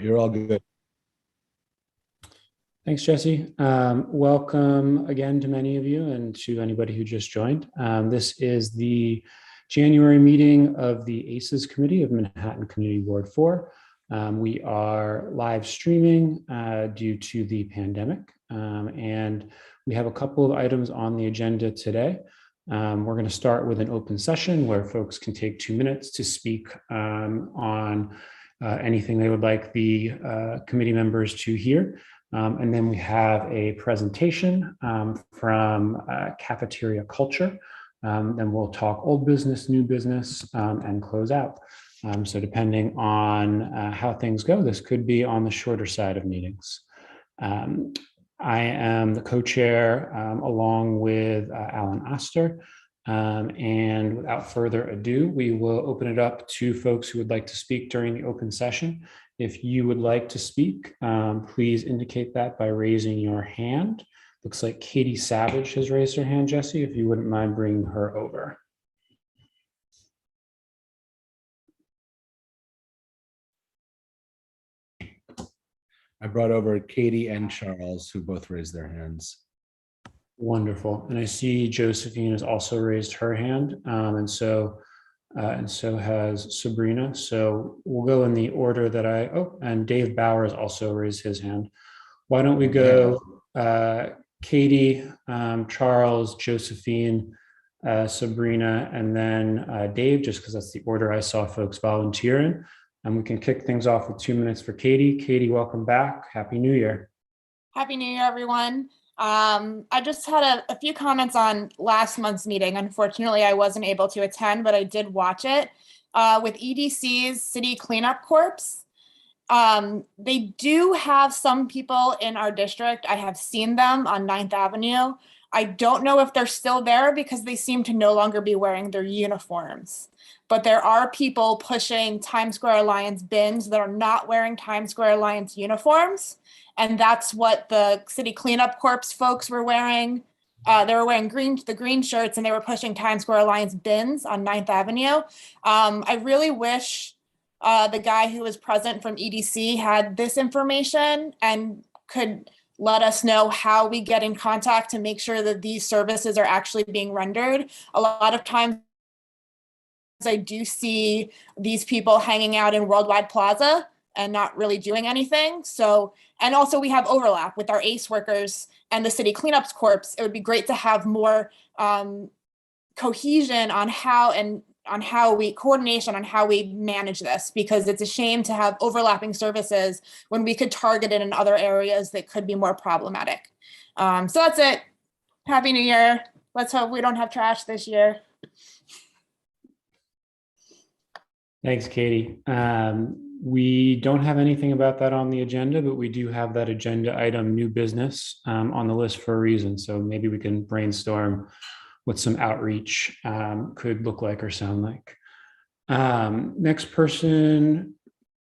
you're all good. Thanks, Jesse. Welcome again to many of you and to anybody who just joined. This is the January meeting of the ACES Committee of Manhattan Community Ward 4. We are live streaming due to the pandemic, and we have a couple of items on the agenda today. We're going to start with an open session where folks can take 2 minutes to speak on anything they would like the committee members to hear. And then we have a presentation from Cafeteria Culture. Then we'll talk old business, new business, and close out. So depending on how things go, this could be on the shorter side of meetings. I am the co-chair along with Alan Oster. And without further ado, we will open it up to folks who would like to speak during the open session. If you would like to speak, please indicate that by raising your hand. Looks like Katie Savage has raised her hand, Jesse, if you wouldn't mind bringing her over. I brought over Katie and Charles, who both raised their hands. Wonderful. And I see Josephine has also raised her hand, and so has Sabrina. So we'll go in the order that and Dave Bauer has also raised his hand. Why don't we go Katie, Charles, Josephine, Sabrina, and then Dave, just because that's the order I saw folks volunteer in. And we can kick things off with 2 minutes for Katie. Katie, welcome back. Happy New Year. Happy New Year, everyone. I just had a few comments on last month's meeting. Unfortunately, I wasn't able to attend, but I did watch it with EDC's City Cleanup Corps. They do have some people in our district. I have seen them on 9th Avenue. I don't know if they're still there because they seem to no longer be wearing their uniforms. But there are people pushing Times Square Alliance bins that are not wearing Times Square Alliance uniforms. And that's what the City Cleanup Corps folks were wearing. They were wearing the green shirts, and they were pushing Times Square Alliance bins on 9th Avenue. I really wish the guy who was present from EDC had this information and could let us know how we get in contact to make sure that these services are actually being rendered. A lot of times I do see these people hanging out in Worldwide Plaza and not really doing anything. So, and also we have overlap with our ACE workers and the City Cleanups Corps. It would be great to have more cohesion on coordination on how we manage this, because it's a shame to have overlapping services when we could target it in other areas that could be more problematic. So that's it. Happy New Year. Let's hope we don't have trash this year. Thanks, Katie. We don't have anything about that on the agenda, but we do have that agenda item, new business, on the list for a reason. So maybe we can brainstorm what some outreach could look like or sound like. Next person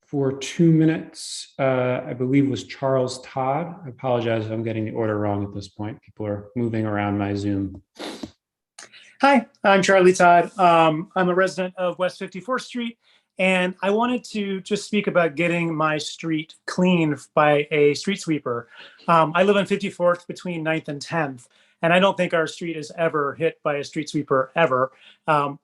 for 2 minutes, I believe was Charles Todd. I apologize if I'm getting the order wrong at this point. People are moving around my Zoom. Hi, I'm Charlie Todd. I'm a resident of West 54th Street, and I wanted to just speak about getting my street cleaned by a street sweeper. I live on 54th between 9th and 10th, and I don't think our street is ever hit by a street sweeper ever,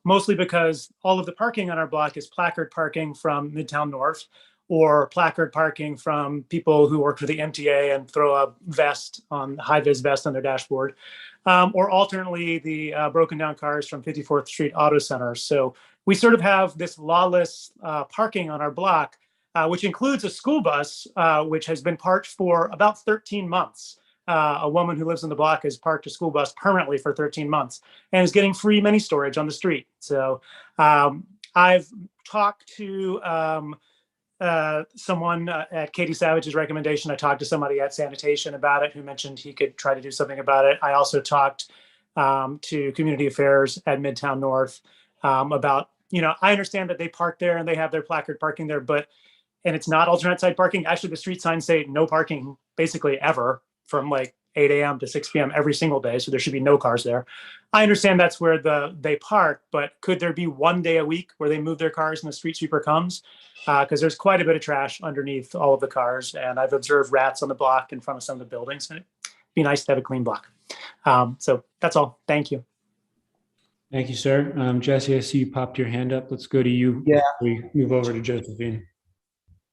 mostly because all of the parking on our block is placard parking from Midtown North, or placard parking from people who work for the MTA and throw a high-vis vest on their dashboard. Or alternately, the broken down cars from 54th Street Auto Center. So we sort of have this lawless parking on our block, which includes a school bus, which has been parked for about 13 months. A woman who lives in the block has parked a school bus permanently for 13 months and is getting free mini storage on the street. So I've talked to someone at Katie Savage's recommendation. I talked to somebody at sanitation about it who mentioned he could try to do something about it. I also talked to community affairs at Midtown North about, I understand that they park there and they have their placard parking there, and it's not alternate side parking. Actually, the street signs say no parking basically ever from like 8 a.m. to 6 p.m. every single day. So there should be no cars there. I understand that's where they park, but could there be one day a week where they move their cars and the street sweeper comes? Because there's quite a bit of trash underneath all of the cars, and I've observed rats on the block in front of some of the buildings, and it'd be nice to have a clean block. So that's all. Thank you. Thank you, sir. Jesse, I see you popped your hand up. Let's go to you. Yeah. We move over to Josephine.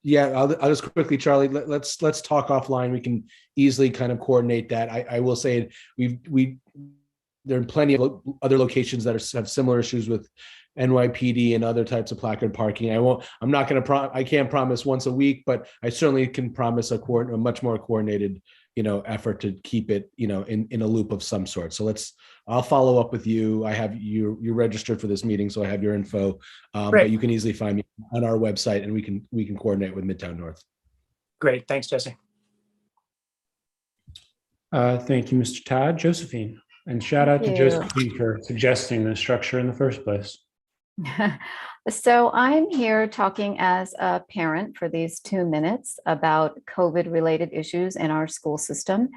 Yeah, I'll just quickly, Charlie, let's talk offline. We can easily kind of coordinate that. I will say there are plenty of other locations that have similar issues with NYPD and other types of placard parking. I can't promise once a week, but I certainly can promise a much more coordinated, effort to keep it, in a loop of some sort. So I'll follow up with you. I have you registered for this meeting, so I have your info. But you can easily find me on our website, and we can coordinate with Midtown North. Great, thanks, Jesse. Thank you, Mr. Todd. Josephine, and shout out to Josephine for suggesting the structure in the first place. So I'm here talking as a parent for these 2 minutes about COVID-related issues in our school system.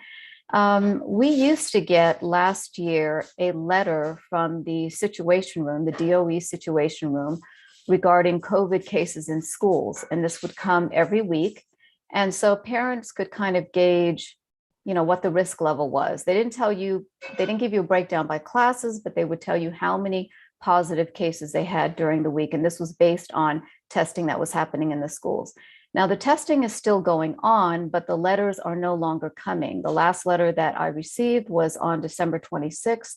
We used to get last year a letter from the situation room, the DOE situation room, regarding COVID cases in schools, and this would come every week. And so parents could kind of gauge, what the risk level was. They didn't give you a breakdown by classes, but they would tell you how many positive cases they had during the week. And this was based on testing that was happening in the schools. Now, the testing is still going on, but the letters are no longer coming. The last letter that I received was on December 26th,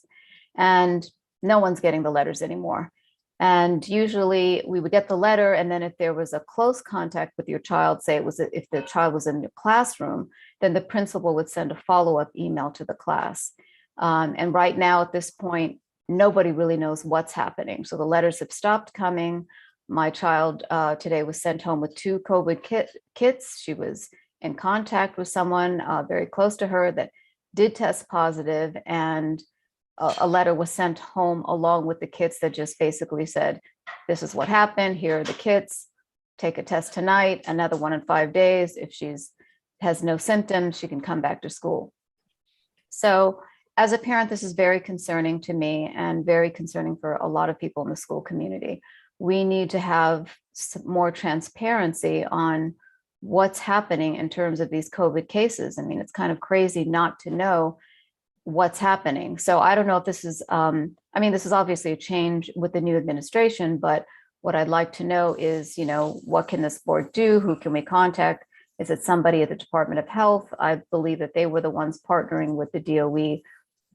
and no one's getting the letters anymore. And usually we would get the letter, and then if there was a close contact with your child, say if the child was in your classroom, then the principal would send a follow-up email to the class. And right now at this point, nobody really knows what's happening. So the letters have stopped coming. My child today was sent home with 2 COVID kits. She was in contact with someone very close to her that did test positive, and a letter was sent home along with the kits that just basically said, this is what happened. Here are the kits. Take a test tonight, another one in 5 days. If has no symptoms, she can come back to school. So as a parent, this is very concerning to me and very concerning for a lot of people in the school community. We need to have more transparency on what's happening in terms of these COVID cases. I mean, it's kind of crazy not to know what's happening. So I don't know if this is, this is obviously a change with the new administration, but what I'd like to know is, what can this board do? Who can we contact? Is it somebody at the Department of Health? I believe that they were the ones partnering with the DOE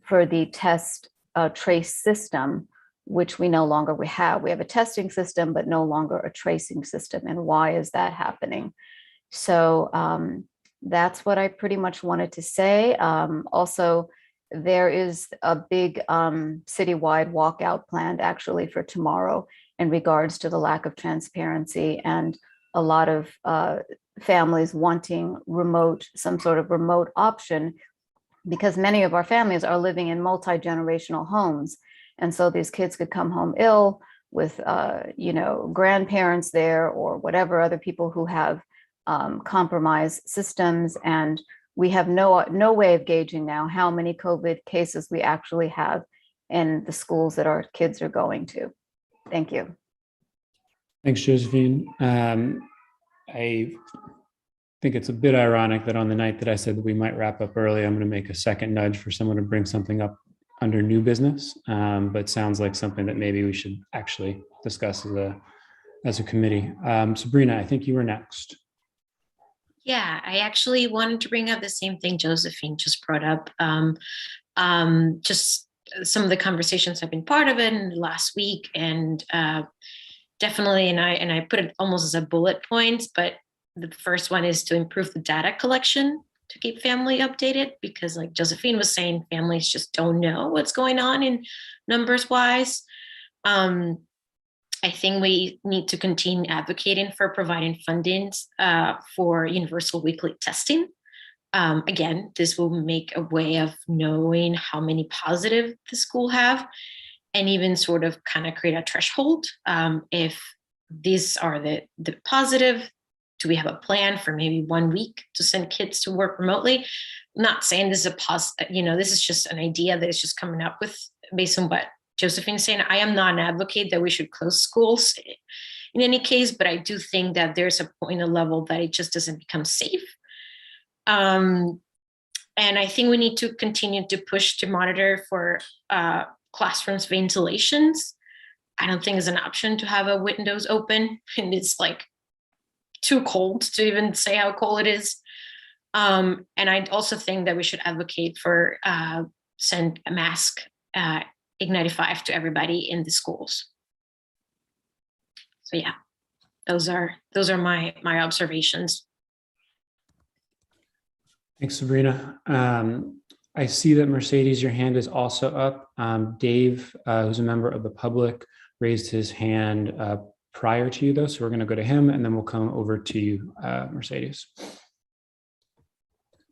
for the test trace system, which we no longer have. We have a testing system, but no longer a tracing system. And why is that happening? So that's what I pretty much wanted to say. Also, there is a big citywide walkout planned actually for tomorrow in regards to the lack of transparency and a lot of families wanting some sort of remote option, because many of our families are living in multi-generational homes. And so these kids could come home ill with, grandparents there or whatever other people who have compromised systems. And we have no way of gauging now how many COVID cases we actually have in the schools that our kids are going to. Thank you. Thanks, Josephine. I think it's a bit ironic that on the night that I said that we might wrap up early, I'm going to make a second nudge for someone to bring something up under new business, but sounds like something that maybe we should actually discuss as a committee. Sabrina, I think you were next. Yeah, I actually wanted to bring up the same thing Josephine just brought up. Just some of the conversations I've been part of it in the last week, and definitely, and I put it almost as a bullet points, but the first one is to improve the data collection to keep family updated, because like Josephine was saying, families just don't know what's going on in numbers wise. I think we need to continue advocating for providing funding for universal weekly testing. Again, this will make a way of knowing how many positive the school have, and even sort of kind of create a threshold. If these are the positive, do we have a plan for maybe 1 week to send kids to work remotely? I'm not saying this is this is just an idea that is just coming up with based on what Josephine is saying, I am not an advocate that we should close schools in any case, but I do think that there's a point, a level that it just doesn't become safe. And I think we need to continue to push to monitor for classrooms ventilations. I don't think it's an option to have a windows open and it's like too cold to even say how cold it is. And I also think that we should advocate for send a mask Ignite-5 to everybody in the schools. So yeah, those are my observations. Thanks, Sabrina. I see that Mercedes, your hand is also up. Dave, who's a member of the public, raised his hand prior to you though. So we're gonna go to him and then we'll come over to you, Mercedes.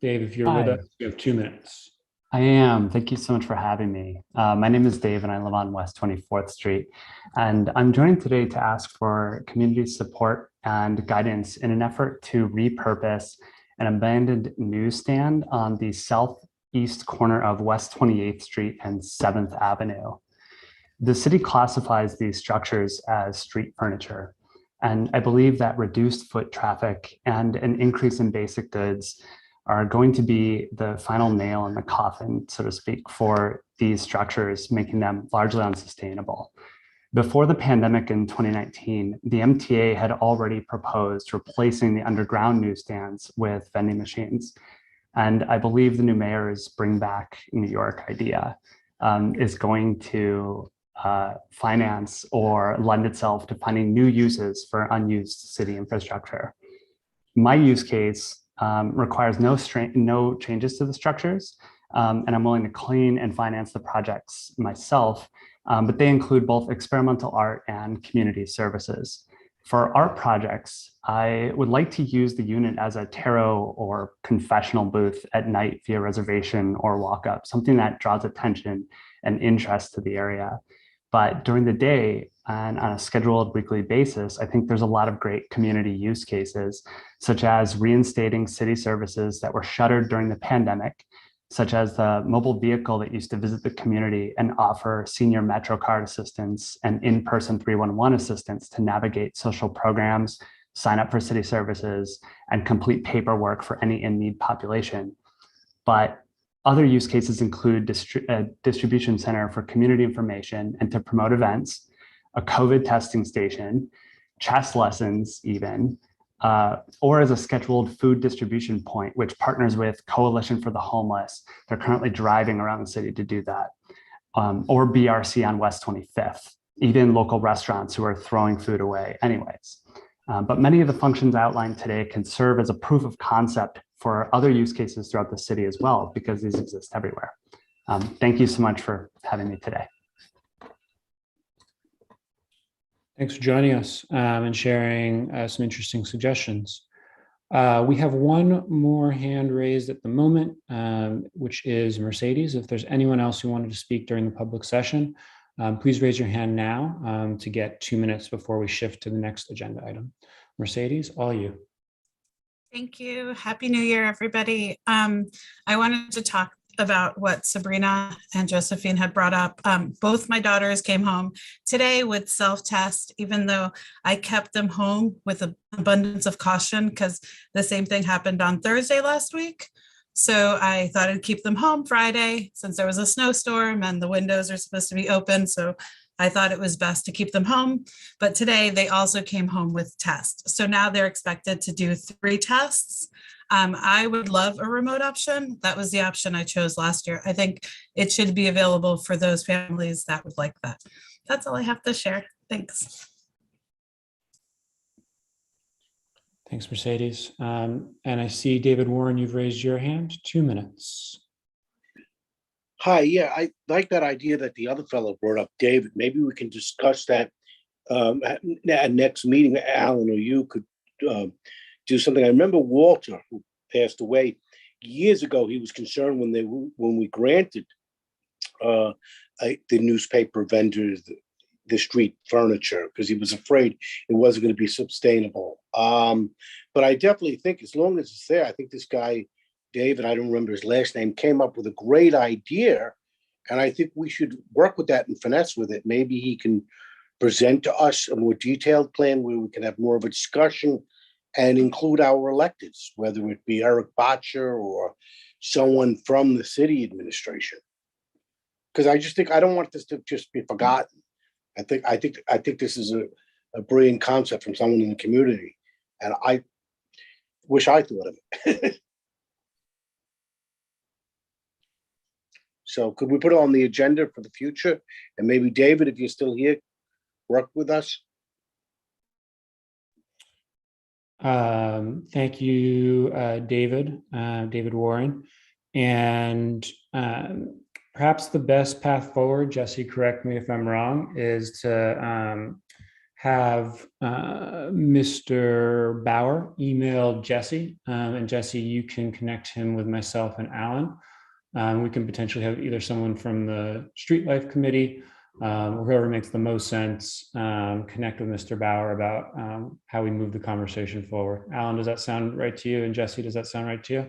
Dave, if you're with us, you have 2 minutes. I am. Thank you so much for having me. My name is Dave and I live on West 24th Street. And I'm joining today to ask for community support and guidance in an effort to repurpose an abandoned newsstand on the southeast corner of West 28th Street and 7th Avenue. The city classifies these structures as street furniture. And I believe that reduced foot traffic and an increase in basic goods are going to be the final nail in the coffin, so to speak, for these structures, making them largely unsustainable. Before the pandemic in 2019, the MTA had already proposed replacing the underground newsstands with vending machines. And I believe the new mayor's Bring Back New York idea is going to finance or lend itself to finding new uses for unused city infrastructure. My use case requires no changes to the structures, and I'm willing to clean and finance the projects myself, but they include both experimental art and community services. For art projects, I would like to use the unit as a tarot or confessional booth at night via reservation or walk-up, something that draws attention and interest to the area. But during the day and on a scheduled weekly basis, I think there's a lot of great community use cases, such as reinstating city services that were shuttered during the pandemic, such as the mobile vehicle that used to visit the community and offer senior MetroCard assistance and in-person 311 assistance to navigate social programs, sign up for city services, and complete paperwork for any in-need population. But other use cases include a distribution center for community information and to promote events, a COVID testing station, chess lessons even, or as a scheduled food distribution point, which partners with Coalition for the Homeless. They're currently driving around the city to do that, or BRC on West 25th, even local restaurants who are throwing food away anyways. But many of the functions outlined today can serve as a proof of concept for other use cases throughout the city as well, because these exist everywhere. Thank you so much for having me today. Thanks for joining us and sharing some interesting suggestions. We have one more hand raised at the moment, which is Mercedes. If there's anyone else who wanted to speak during the public session, please raise your hand now to get 2 minutes before we shift to the next agenda item. Mercedes, all you. Thank you. Happy New Year, everybody. I wanted to talk about what Sabrina and Josephine had brought up. Both my daughters came home today with self-test, even though I kept them home with an abundance of caution because the same thing happened on Thursday last week. So I thought I'd keep them home Friday since there was a snowstorm and the windows are supposed to be open. So I thought it was best to keep them home. But today they also came home with tests. So now they're expected to do 3 tests. I would love a remote option. That was the option I chose last year. I think it should be available for those families that would like that. That's all I have to share. Thanks. Thanks, Mercedes. And I see David Warren, you've raised your hand, 2 minutes. Hi, yeah, I like that idea that the other fellow brought up, David. Maybe we can discuss that at next meeting. Alan or you could do something. I remember Walter, who passed away years ago. He was concerned when we granted the newspaper vendors the street furniture because he was afraid it wasn't going to be sustainable. But I definitely think as long as it's there, I think this guy David, I don't remember his last name, came up with a great idea And I think we should work with that and finesse with it. Maybe he can present to us a more detailed plan where we can have more of a discussion and include our electeds, whether it be Eric Botcher or someone from the city administration. Because I just think I don't want this to just be forgotten. I think this is a brilliant concept from someone in the community, and I wish I thought of it. So could we put it on the agenda for the future? And maybe David, if you're still here, work with us. Thank you, David Warren. And perhaps the best path forward, Jesse, correct me if I'm wrong, is to have Mr. Bauer email Jesse, and Jesse, you can connect him with myself and Alan. We can potentially have either someone from the Street Life Committee or whoever makes the most sense connect with Mr. Bauer about how we move the conversation forward. Alan, does that sound right to you? And Jesse, does that sound right to you?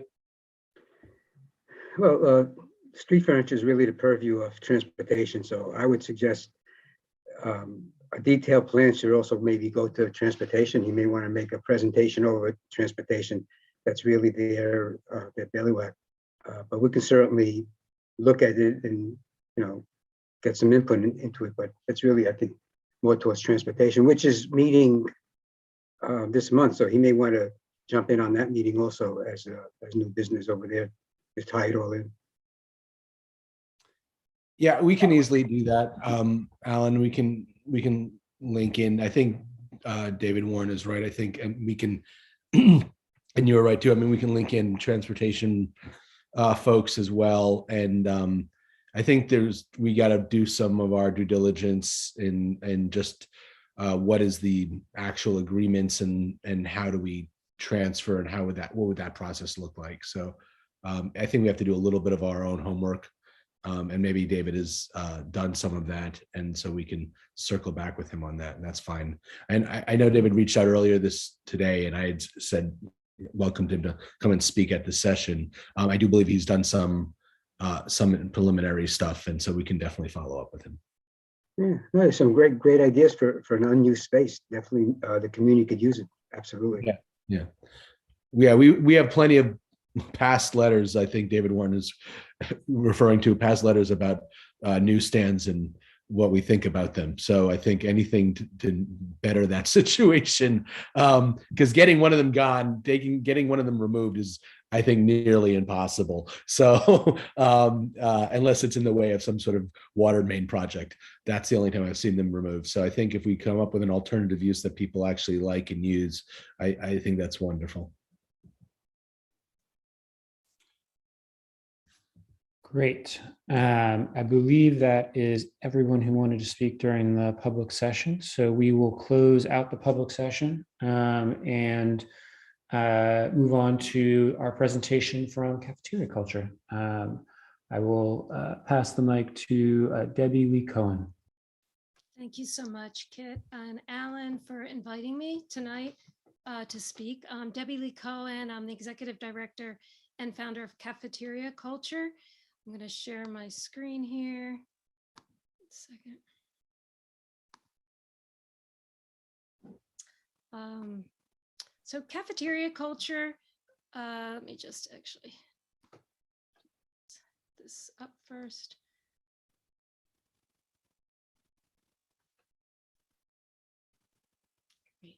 Well, street furniture is really the purview of transportation. So I would suggest a detailed plan should also maybe go to transportation. You may want to make a presentation over transportation. That's really their bailiwick. But we can certainly look at it and, get some input into it. But it's really, I think, more towards transportation, which is meeting this month. So he may want to jump in on that meeting also as new business over there to tie it all in. Yeah, we can easily do that. Alan, we can link in. I think David Warren is right. I think, and we can, and you're right too. I mean, we can link in transportation folks as well. And I think we got to do some of our due diligence in just what is the actual agreements and how do we transfer and what would that process look like? So I think we have to do a little bit of our own homework. And maybe David has done some of that, and so we can circle back with him on that, and that's fine. And I know David reached out earlier today, and I had said welcomed him to come and speak at the session. I do believe he's done some preliminary stuff, and so we can definitely follow up with him. Yeah, no, some great ideas for an unused space. Definitely, the community could use it. Absolutely. Yeah. We have plenty of past letters. I think David Warren is referring to past letters about newsstands and what we think about them. So I think anything to better that situation, because getting one of them gone, getting one of them removed is, I think, nearly impossible. So unless it's in the way of some sort of water main project, that's the only time I've seen them removed. So I think if we come up with an alternative use that people actually like and use, I think that's wonderful. Great. I believe that is everyone who wanted to speak during the public session. So we will close out the public session and move on to our presentation from Cafeteria Culture. I will pass the mic to Debbie Lee Cohen. Thank you so much, Kit and Alan, for inviting me tonight to speak. Debbie Lee Cohen, I'm the Executive Director and founder of Cafeteria Culture. I'm going to share my screen here. 1 second. So Cafeteria Culture, let me just actually put this up first. Great.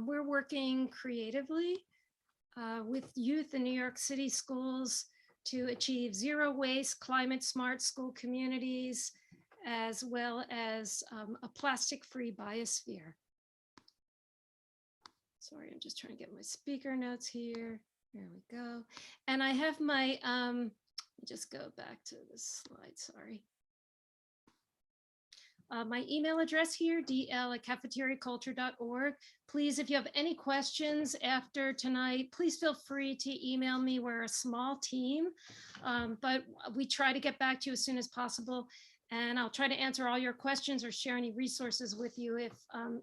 We're working creatively with youth in New York City schools to achieve zero waste, climate smart school communities, as well as a plastic-free biosphere. Sorry, I'm just trying to get my speaker notes here. There we go. And I have my, just go back to this slide, sorry. My email address here, dl@cafeteriaculture.org. Please, if you have any questions after tonight, please feel free to email me. We're a small team, but we try to get back to you as soon as possible. And I'll try to answer all your questions or share any resources with you if,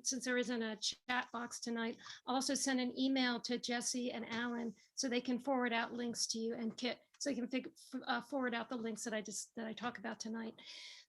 since there isn't a chat box tonight. I'll also send an email to Jesse and Alan so they can forward out links to you, and Kit, so you can forward out the links that I talk about tonight.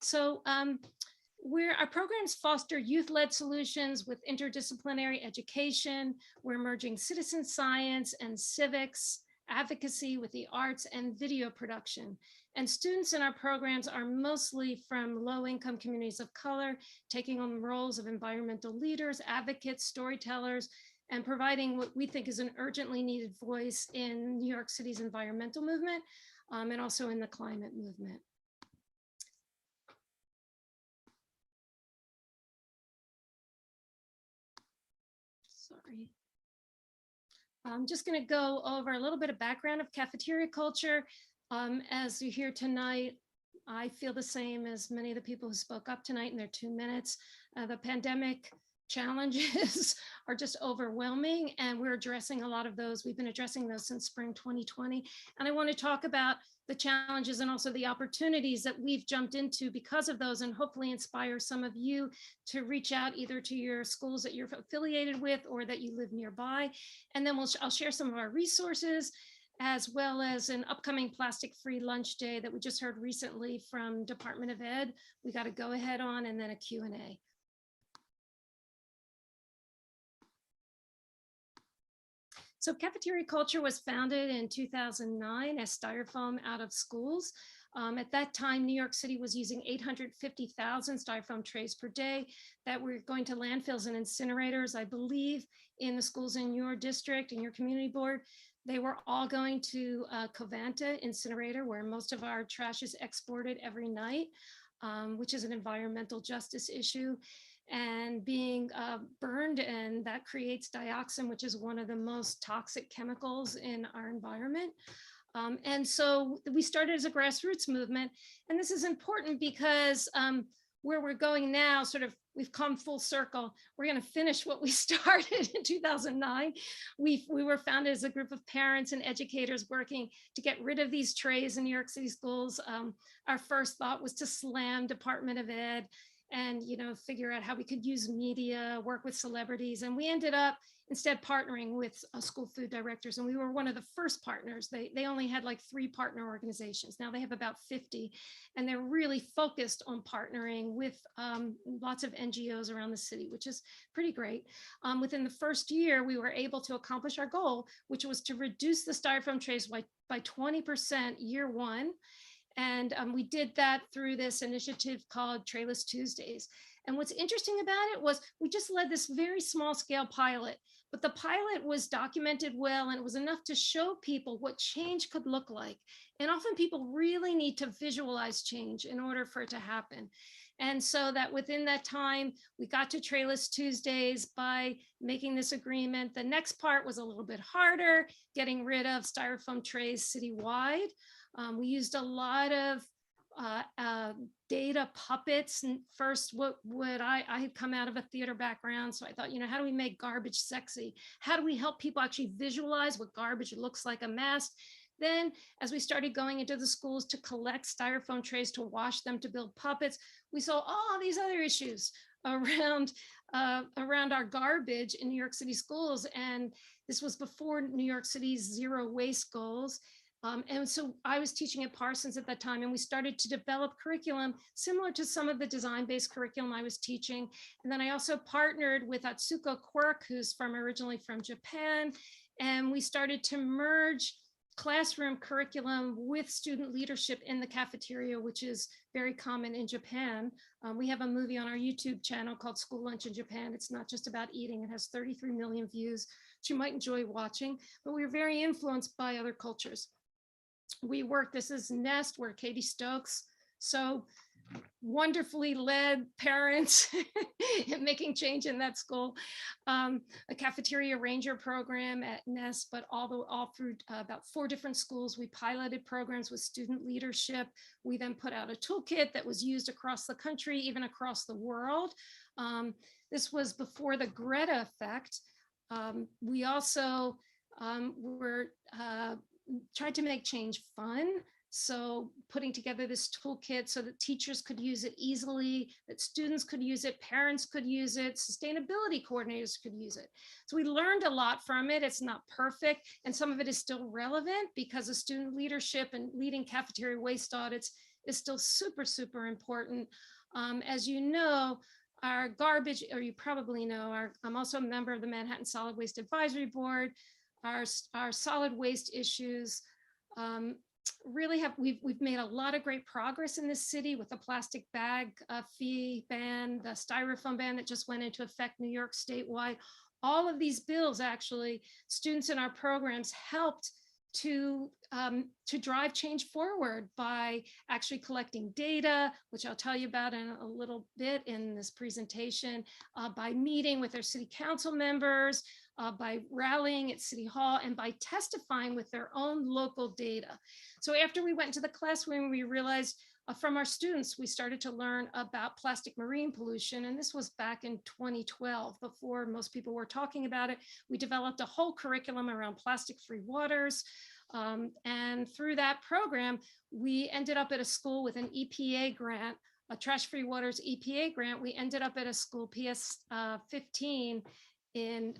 So our programs foster youth-led solutions with interdisciplinary education. We're merging citizen science and civics, advocacy with the arts, and video production. And students in our programs are mostly from low-income communities of color, taking on roles of environmental leaders, advocates, storytellers, and providing what we think is an urgently needed voice in New York City's environmental movement, and also in the climate movement. Sorry. I'm just going to go over a little bit of background of cafeteria culture. As you hear tonight, I feel the same as many of the people who spoke up tonight in their 2 minutes. The pandemic challenges are just overwhelming, and we're addressing a lot of those. We've been addressing those since spring 2020. And I want to talk about the challenges and also the opportunities that we've jumped into because of those, and hopefully inspire some of you to reach out either to your schools that you're affiliated with or that you live nearby. And then I'll share some of our resources, as well as an upcoming plastic-free lunch day that we just heard recently from Department of Ed. We got to go ahead on, and then a Q&A. So Cafeteria Culture was founded in 2009 as Styrofoam out of schools. At that time, New York City was using 850,000 styrofoam trays per day that were going to landfills and incinerators. I believe in the schools in your district and your community board, they were all going to Covanta incinerator, where most of our trash is exported every night, which is an environmental justice issue, and being burned, and that creates dioxin, which is one of the most toxic chemicals in our environment. And so we started as a grassroots movement, and this is important because where we're going now, sort of, we've come full circle. We're going to finish what we started in 2009. We were founded as a group of parents and educators working to get rid of these trays in New York City schools. Our first thought was to slam Department of Ed and, you know, figure out how we could use media, work with celebrities. And we ended up instead partnering with school food directors. And we were one of the first partners. They only had like 3 partner organizations. Now they have about 50, and they're really focused on partnering with lots of NGOs around the city, which is pretty great. Within the first year, we were able to accomplish our goal, which was to reduce the styrofoam trays by 20% year one. And we did that through this initiative called Trayless Tuesdays. And what's interesting about it was we just led this very small scale pilot, but the pilot was documented well, and it was enough to show people what change could look like. And often people really need to visualize change in order for it to happen. And so that within that time, we got to Trayless Tuesdays by making this agreement. The next part was a little bit harder, getting rid of styrofoam trays citywide. We used a lot of data puppets. And first, I had come out of a theater background, so I thought, you know, how do we make garbage sexy? How do we help people actually visualize what garbage looks like amassed? Then, as we started going into the schools to collect styrofoam trays, to wash them, to build puppets, we saw all these other issues around our garbage in New York City schools. And this was before New York City's zero waste goals. And so I was teaching at Parsons at that time, and we started to develop curriculum similar to some of the design-based curriculum I was teaching. And then I also partnered with Atsuko Quirk, who's originally from Japan, and we started to merge classroom curriculum with student leadership in the cafeteria, which is very common in Japan. We have a movie on our YouTube channel called School Lunch in Japan. It's not just about eating. It has 33 million views, which you might enjoy watching, but we're very influenced by other cultures. We work, this is Nest, where Katie Stokes so wonderfully led parents in making change in that school. A cafeteria ranger program at Nest, but all through about 4 different schools. We piloted programs with student leadership. We then put out a toolkit that was used across the country, even across the world. This was before the Greta effect. We also tried to make change fun. So putting together this toolkit so that teachers could use it easily, that students could use it, parents could use it, sustainability coordinators could use it. So we learned a lot from it. It's not perfect, and some of it is still relevant because of student leadership, and leading cafeteria waste audits is still super, super important. As you know, our garbage, or you probably know, I'm also a member of the Manhattan Solid Waste Advisory Board. Our solid waste issues really we've made a lot of great progress in this city with the plastic bag fee ban, the styrofoam ban that just went into effect New York statewide. All of these bills, actually, students in our programs helped to drive change forward by actually collecting data, which I'll tell you about in a little bit in this presentation, by meeting with their city council members, by rallying at City Hall, and by testifying with their own local data. So after we went to the classroom, we realized from our students, we started to learn about plastic marine pollution. And this was back in 2012, before most people were talking about it. We developed a whole curriculum around plastic-free waters. And through that program, we ended up at a school with an EPA grant, a Trash Free Waters EPA grant. We ended up at a school, PS 15, in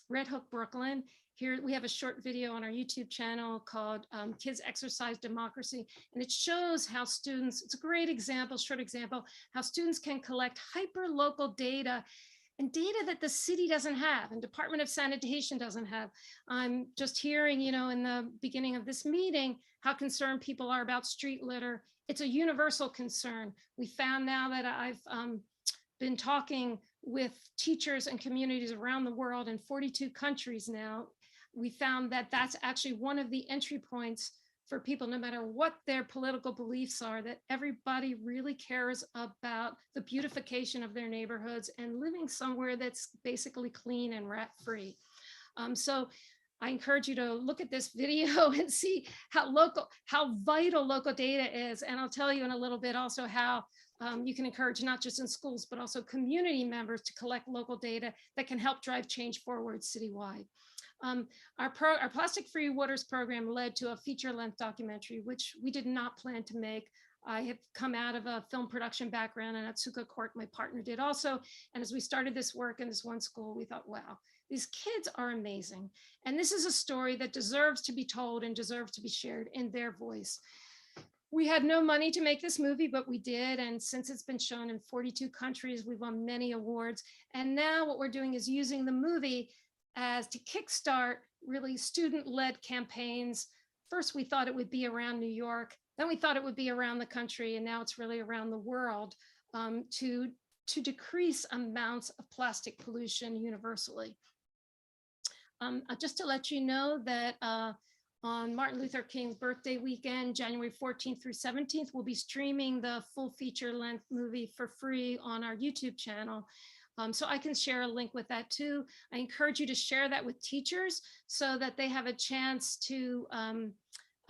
Red Hook, Brooklyn. Here we have a short video on our YouTube channel called Kids Exercise Democracy. And it shows how students, it's a great example, short example, how students can collect hyper-local data, and data that the city doesn't have and Department of Sanitation doesn't have. I'm just hearing, in the beginning of this meeting, how concerned people are about street litter. It's a universal concern. We found now that I've been talking with teachers and communities around the world in 42 countries now. We found that that's actually one of the entry points for people, no matter what their political beliefs are, that everybody really cares about the beautification of their neighborhoods and living somewhere that's basically clean and rat-free. So I encourage you to look at this video and see how vital local data is. And I'll tell you in a little bit also how you can encourage, not just in schools, but also community members to collect local data that can help drive change forward citywide. Our Plastic Free Waters program led to a feature-length documentary, which we did not plan to make. I have come out of a film production background, and Atsuka Court, my partner, did also. And as we started this work in this one school, we thought, wow, these kids are amazing. And this is a story that deserves to be told and deserves to be shared in their voice. We had no money to make this movie, but we did. And since it's been shown in 42 countries, we've won many awards. And now what we're doing is using the movie as to kickstart really student-led campaigns. First, we thought it would be around New York. Then we thought it would be around the country. And now it's really around the world to decrease amounts of plastic pollution universally. Just to let you know that on Martin Luther King's birthday weekend, January 14th through 17th, we'll be streaming the full feature-length movie for free on our YouTube channel. So I can share a link with that too. I encourage you to share that with teachers so that they have a chance to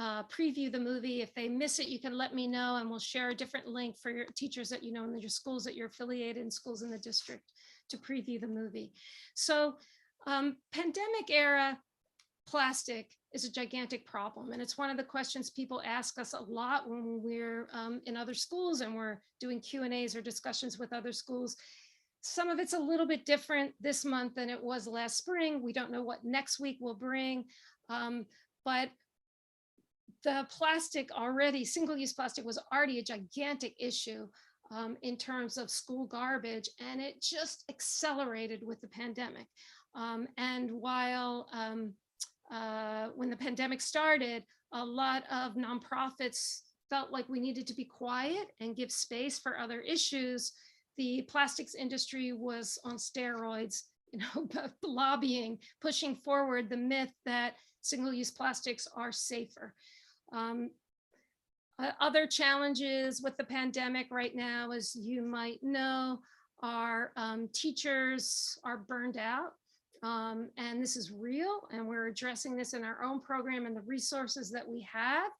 preview the movie. If they miss it, you can let me know, and we'll share a different link for your teachers that you know in your schools that you're affiliated in, schools in the district, to preview the movie. So pandemic era plastic is a gigantic problem. And it's one of the questions people ask us a lot when we're in other schools and we're doing Q&As or discussions with other schools. Some of it's a little bit different this month than it was last spring. We don't know what next week will bring, but the plastic already, single-use plastic was already a gigantic issue in terms of school garbage, and it just accelerated with the pandemic. And while when the pandemic started, a lot of nonprofits felt like we needed to be quiet and give space for other issues, the plastics industry was on steroids, lobbying, pushing forward the myth that single-use plastics are safer. Other challenges with the pandemic right now, as you might know, are teachers are burned out. And this is real, and we're addressing this in our own program and the resources that we have.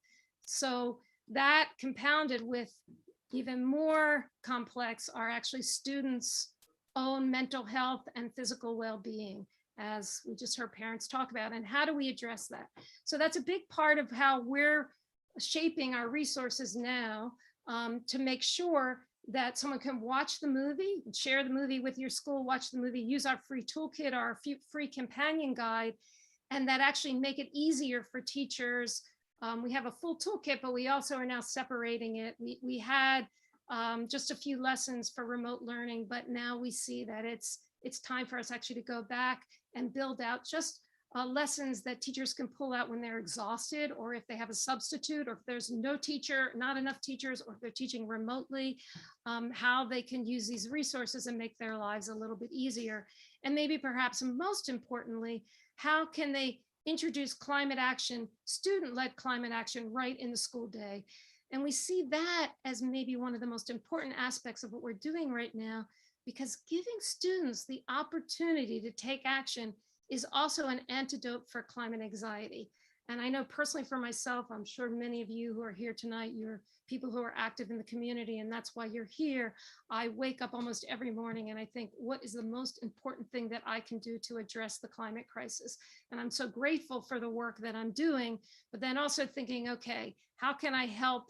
So that, compounded with even more complex, are actually students' own mental health and physical well-being, as we just heard parents talk about. And how do we address that? So that's a big part of how we're shaping our resources now to make sure that someone can watch the movie, share the movie with your school, watch the movie, use our free toolkit, our free companion guide, and that actually make it easier for teachers. We have a full toolkit, but we also are now separating it. We had just a few lessons for remote learning, but now we see that it's time for us actually to go back and build out just lessons that teachers can pull out when they're exhausted, or if they have a substitute, or if there's no teacher, not enough teachers, or if they're teaching remotely, how they can use these resources and make their lives a little bit easier. And maybe perhaps most importantly, how can they introduce climate action, student-led climate action right in the school day? And we see that as maybe one of the most important aspects of what we're doing right now, because giving students the opportunity to take action is also an antidote for climate anxiety. And I know personally for myself, I'm sure many of you who are here tonight, you're people who are active in the community, and that's why you're here. I wake up almost every morning and I think, what is the most important thing that I can do to address the climate crisis? And I'm so grateful for the work that I'm doing, but then also thinking, okay, how can I help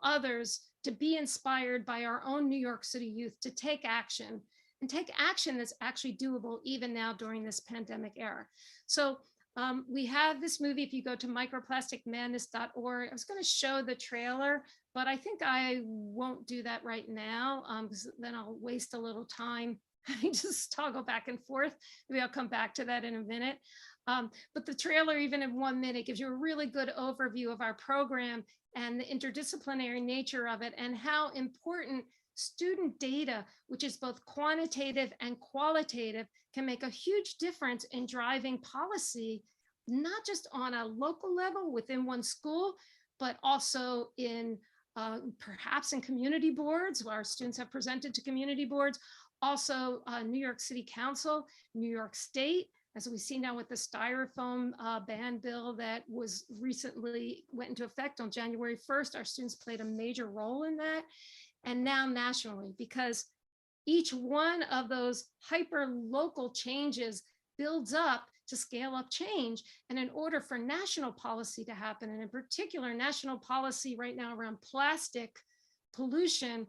others to be inspired by our own New York City youth to take action, and take action that's actually doable even now during this pandemic era. So we have this movie. If you go to microplasticmadness.org, I was going to show the trailer, but I think I won't do that right now because then I'll waste a little time. I just toggle back and forth. Maybe I'll come back to that in a minute. But the trailer, even in 1 minute, gives you a really good overview of our program and the interdisciplinary nature of it, and how important student data, which is both quantitative and qualitative, can make a huge difference in driving policy, not just on a local level within one school, but also in perhaps in community boards, where our students have presented to community boards, also New York City Council, New York State, as we see now with the styrofoam ban bill that was recently went into effect on January 1st. Our students played a major role in that. And now nationally, because each one of those hyper local changes builds up to scale up change. And in order for national policy to happen, and in particular national policy right now around plastic pollution,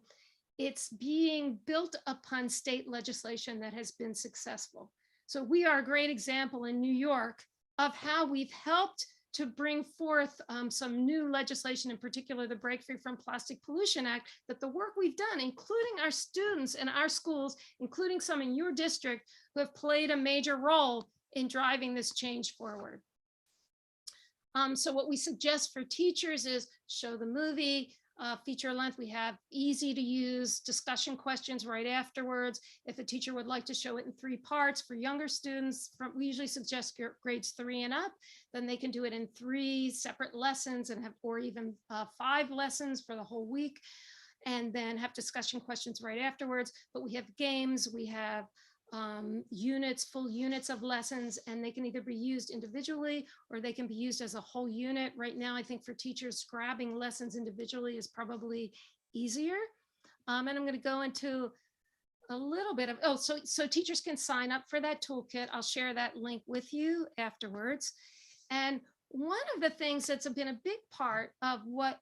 it's being built upon state legislation that has been successful. So we are a great example in New York of how we've helped to bring forth some new legislation, in particular the Break Free from Plastic Pollution Act, that the work we've done, including our students in our schools, including some in your district, who have played a major role in driving this change forward. So what we suggest for teachers is show the movie, feature length. We have easy to use discussion questions right afterwards. If a teacher would like to show it in 3 parts for younger students, we usually suggest grades 3 and up, then they can do it in 3 separate lessons and have, or even 5 lessons for the whole week, and then have discussion questions right afterwards. But we have games, we have units, full units of lessons, and they can either be used individually or they can be used as a whole unit. Right now, I think for teachers, grabbing lessons individually is probably easier. And I'm going to go into a little bit of, so teachers can sign up for that toolkit. I'll share that link with you afterwards. And one of the things that's been a big part of what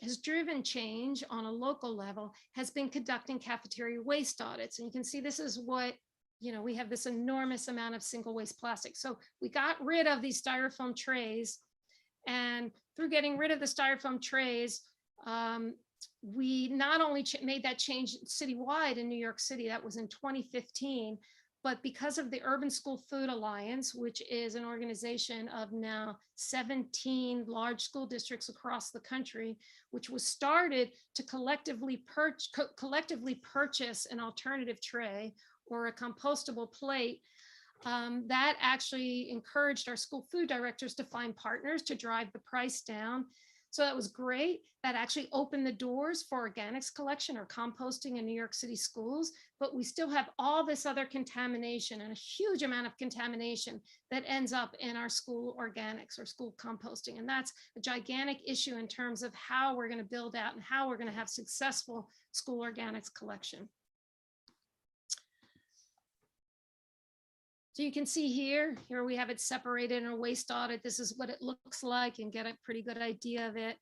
has driven change on a local level has been conducting cafeteria waste audits. And you can see this is what, we have this enormous amount of single waste plastic. So we got rid of these styrofoam trays, and through getting rid of the styrofoam trays, we not only made that change citywide in New York City, that was in 2015, but because of the Urban School Food Alliance, which is an organization of now 17 large school districts across the country, which was started to collectively purchase an alternative tray or a compostable plate, that actually encouraged our school food directors to find partners to drive the price down. So that was great. That actually opened the doors for organics collection or composting in New York City schools, but we still have all this other contamination and a huge amount of contamination that ends up in our school organics or school composting. And that's a gigantic issue in terms of how we're going to build out and how we're going to have successful school organics collection. So you can see here we have it separated in a waste audit. This is what it looks like and get a pretty good idea of it.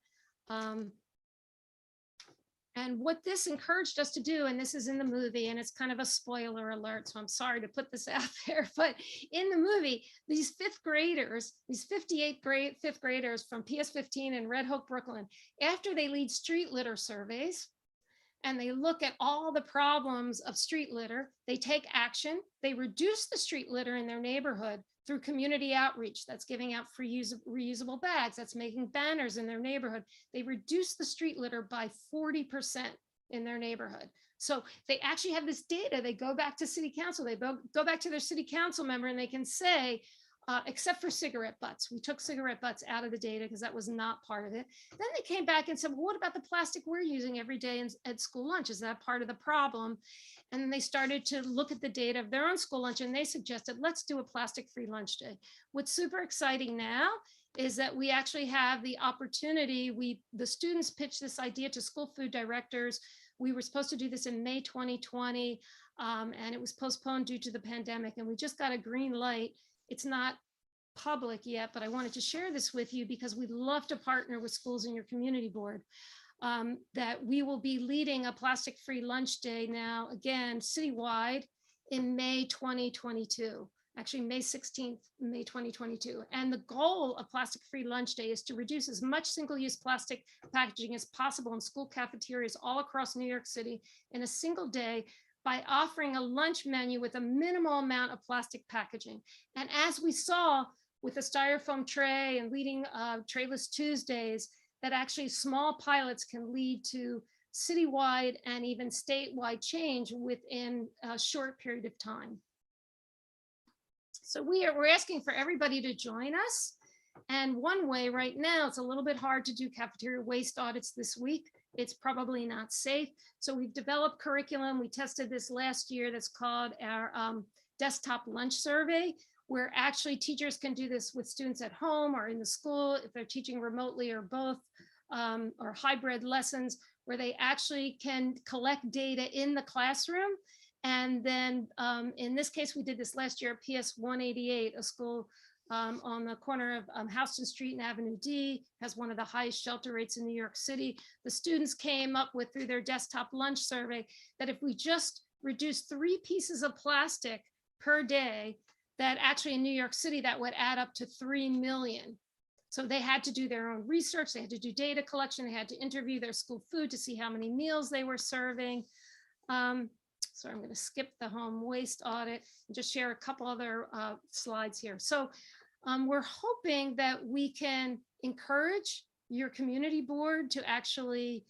And what this encouraged us to do, and this is in the movie, and it's kind of a spoiler alert, so I'm sorry to put this out there, but in the movie, these fifth graders, these 58 fifth graders from PS15 in Red Hook, Brooklyn, after they lead street litter surveys, and they look at all the problems of street litter, they take action, they reduce the street litter in their neighborhood through community outreach. That's giving out free reusable bags, that's making banners in their neighborhood. They reduce the street litter by 40% in their neighborhood. So they actually have this data. They go back to city council, they go back to their city council member, and they can say, except for cigarette butts. We took cigarette butts out of the data because that was not part of it. Then they came back and said, well, what about the plastic we're using every day at school lunch? Is that part of the problem? And then they started to look at the data of their own school lunch, and they suggested, let's do a plastic-free lunch day. What's super exciting now is that we actually have the opportunity, the students pitched this idea to school food directors. We were supposed to do this in May 2020, and it was postponed due to the pandemic, and we just got a green light. It's not public yet, but I wanted to share this with you because we'd love to partner with schools in your community board, that we will be leading a plastic-free lunch day now, again, citywide in May 2022, actually May 16th, May 2022. And the goal of plastic-free lunch day is to reduce as much single-use plastic packaging as possible in school cafeterias all across New York City in a single day, by offering a lunch menu with a minimal amount of plastic packaging. And as we saw with the styrofoam tray and leading Trayless Tuesdays, that actually small pilots can lead to citywide and even statewide change within a short period of time. So we're asking for everybody to join us. And one way right now, it's a little bit hard to do cafeteria waste audits this week. It's probably not safe. So we've developed curriculum. We tested this last year. That's called our desktop lunch survey, where actually teachers can do this with students at home or in the school, if they're teaching remotely or both, or hybrid lessons, where they actually can collect data in the classroom. And then in this case, we did this last year at PS 188, a school on the corner of Houston Street and Avenue D, has one of the highest shelter rates in New York City. The students came up with, through their desktop lunch survey, that if we just reduce 3 pieces of plastic per day, that actually in New York City, that would add up to 3 million. So they had to do their own research, they had to do data collection, they had to interview their school food to see how many meals they were serving. So I'm going to skip the home waste audit and just share a couple other slides here. So we're hoping that we can encourage your community board to actually,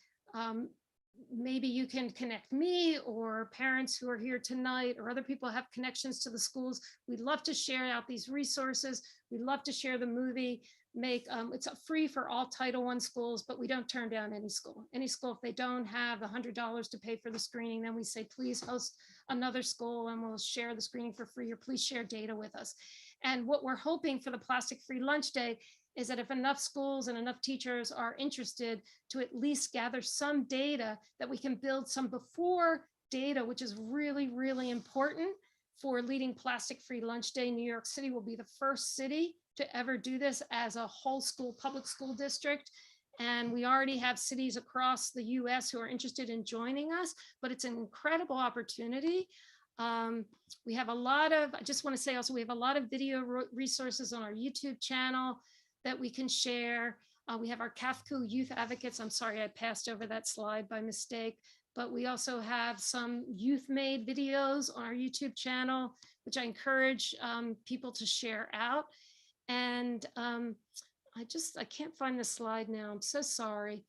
maybe you can connect me or parents who are here tonight or other people have connections to the schools. We'd love to share out these resources. We'd love to share the movie. It's free for all Title I schools, but we don't turn down any school. Any school, if they don't have the $100 to pay for the screening, then we say, please host another school and we'll share the screening for free, or please share data with us. And what we're hoping for the plastic-free lunch day is that if enough schools and enough teachers are interested to at least gather some data, that we can build some before data, which is really, really important for leading plastic-free lunch day. New York City will be the first city to ever do this as a whole school, public school district. And we already have cities across the US who are interested in joining us, but it's an incredible opportunity. We have a lot of, I just want to say also, we have a lot of video resources on our YouTube channel that we can share. We have our CAFCU youth advocates. I'm sorry, I passed over that slide by mistake, but we also have some youth-made videos on our YouTube channel, which I encourage people to share out. And I can't find the slide now. I'm so sorry.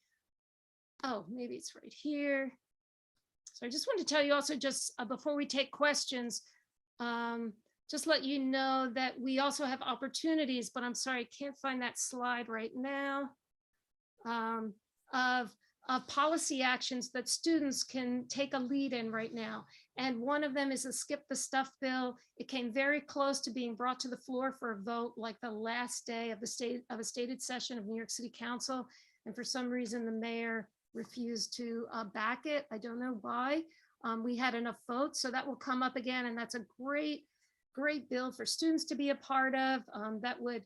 Oh, maybe it's right here. So I just want to tell you also, just before we take questions, just let you know that we also have opportunities, but I'm sorry, I can't find that slide right now, of policy actions that students can take a lead in right now. And one of them is a skip the stuff bill. It came very close to being brought to the floor for a vote, like the last day of a stated session of New York City Council. And for some reason, the mayor refused to back it. I don't know why. We had enough votes, so that will come up again. And that's a great great bill for students to be a part of that would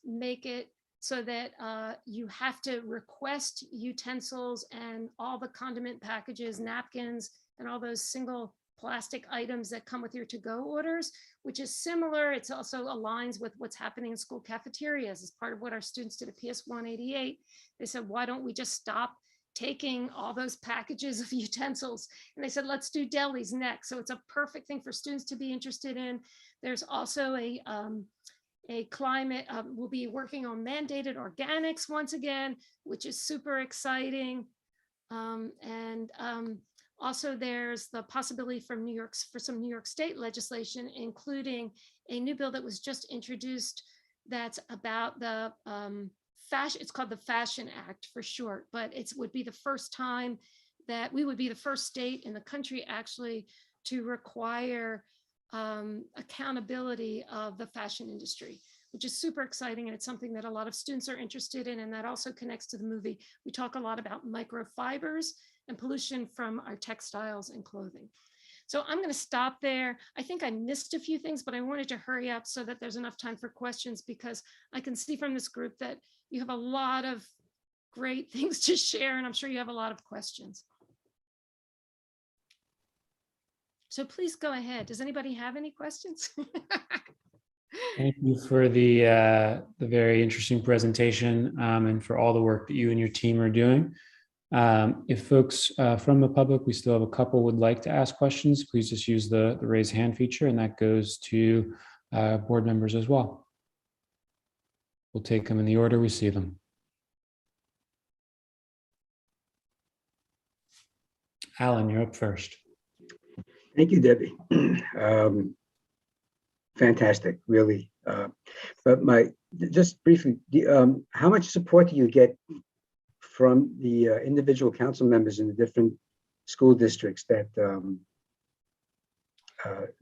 make it so that you have to request utensils and all the condiment packages, napkins, and all those single plastic items that come with your to-go orders, which is similar. It's also aligns with what's happening in school cafeterias as part of what our students did at PS 188. They said, why don't we just stop taking all those packages of utensils? And they said, let's do delis next. So it's a perfect thing for students to be interested in. There's also a climate, we'll be working on mandated organics once again, which is super exciting. Also there's the possibility for some New York State legislation, including a new bill that was just introduced that's about the fashion, it's called the Fashion Act for short, but it would be the first time that we would be the first state in the country actually to require accountability of the fashion industry, which is super exciting. And it's something that a lot of students are interested in. And that also connects to the movie. We talk a lot about microfibers and pollution from our textiles and clothing. So I'm going to stop there. I think I missed a few things, but I wanted to hurry up so that there's enough time for questions, because I can see from this group that you have a lot of great things to share, and I'm sure you have a lot of questions. So please go ahead. Does anybody have any questions? Thank you for the very interesting presentation and for all the work that you and your team are doing. If folks from the public, we still have a couple would like to ask questions, please just use the raise hand feature, and that goes to board members as well. We'll take them in the order we see them. Alan, you're up first. Thank you, Debbie. Fantastic, really. But just briefly, how much support do you get from the individual council members in the different school districts that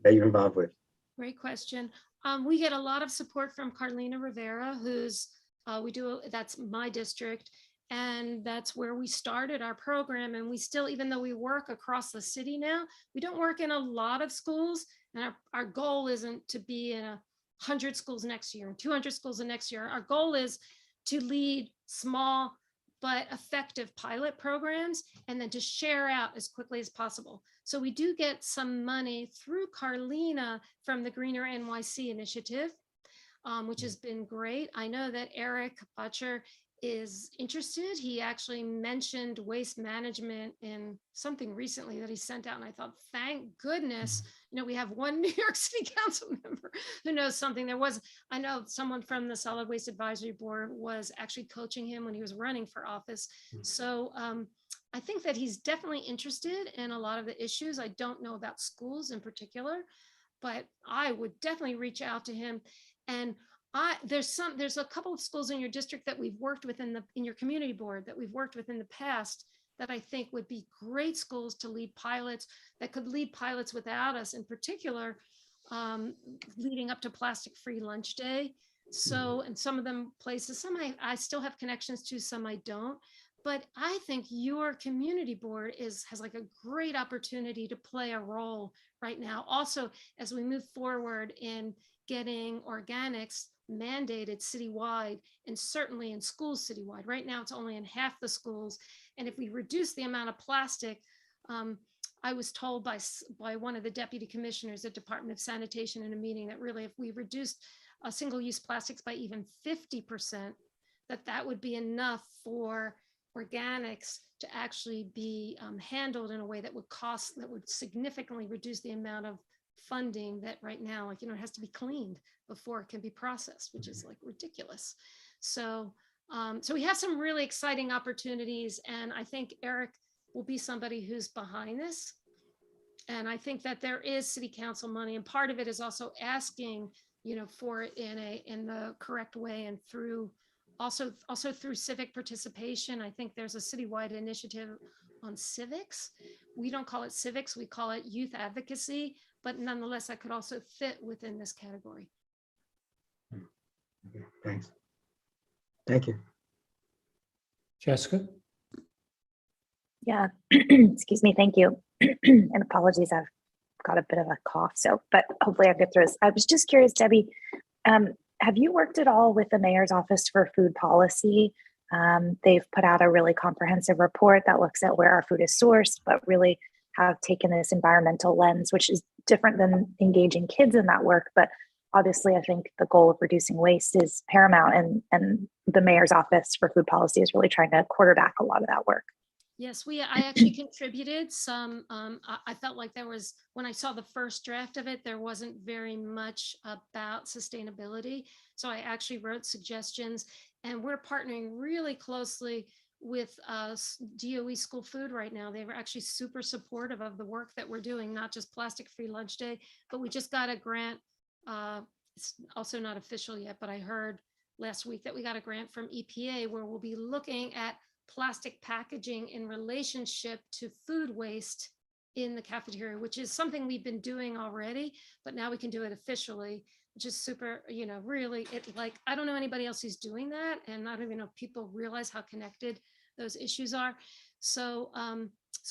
you're involved with? Great question. We get a lot of support from Carlina Rivera, who's that's my district. And that's where we started our program. And we still, even though we work across the city now, we don't work in a lot of schools. And our goal isn't to be in 100 schools next year and 200 schools the next year. Our goal is to lead small but effective pilot programs and then to share out as quickly as possible. So we do get some money through Carlina from the Greener NYC initiative, which has been great. I know that Eric Butcher is interested. He actually mentioned waste management in something recently that he sent out. And I thought, thank goodness, we have one New York City council member who knows something. I know someone from the Solid Waste Advisory Board was actually coaching him when he was running for office. So I think that he's definitely interested in a lot of the issues. I don't know about schools in particular, but I would definitely reach out to him. And there's a couple of schools in your district that we've worked with in your community board that we've worked with in the past that I think would be great schools to lead pilots, that could lead pilots without us, in particular, leading up to plastic-free lunch day. So, and some of them places, some I still have connections to, some I don't. But I think your community board has like a great opportunity to play a role right now. Also, as we move forward in getting organics mandated citywide, and certainly in schools citywide. Right now, it's only in half the schools. And if we reduce the amount of plastic, I was told by one of the deputy commissioners at Department of Sanitation in a meeting that really, if we reduced single-use plastics by even 50%, that would be enough for organics to actually be handled in a way that would significantly reduce the amount of funding that right now, it has to be cleaned before it can be processed, which is like ridiculous. So, so we have some really exciting opportunities, and I think Eric will be somebody who's behind this. And I think that there is city council money, and part of it is also asking, for it in the correct way, and through also through civic participation. I think there's a citywide initiative on civics. We don't call it civics, we call it youth advocacy, but nonetheless, that could also fit within this category. Okay, thanks. Thank you. Jessica? Yeah, excuse me, thank you. And apologies, I've got a bit of a cough, but hopefully I'll get through this. I was just curious, Debbie, have you worked at all with the mayor's office for food policy? They've put out a really comprehensive report that looks at where our food is sourced, but really have taken this environmental lens, which is different than engaging kids in that work. But obviously, I think the goal of reducing waste is paramount, and the mayor's office for food policy is really trying to quarterback a lot of that work. Yes, I actually contributed some. I felt like there was, when I saw the first draft of it, there wasn't very much about sustainability. So I actually wrote suggestions, and we're partnering really closely with DOE School Food right now. They were actually super supportive of the work that we're doing, not just plastic-free lunch day, but we just got a grant. It's also not official yet, but I heard last week that we got a grant from EPA where we'll be looking at plastic packaging in relationship to food waste in the cafeteria, which is something we've been doing already, but now we can do it officially, which is super, really, I don't know anybody else who's doing that. And I don't even know if people realize how connected those issues are. So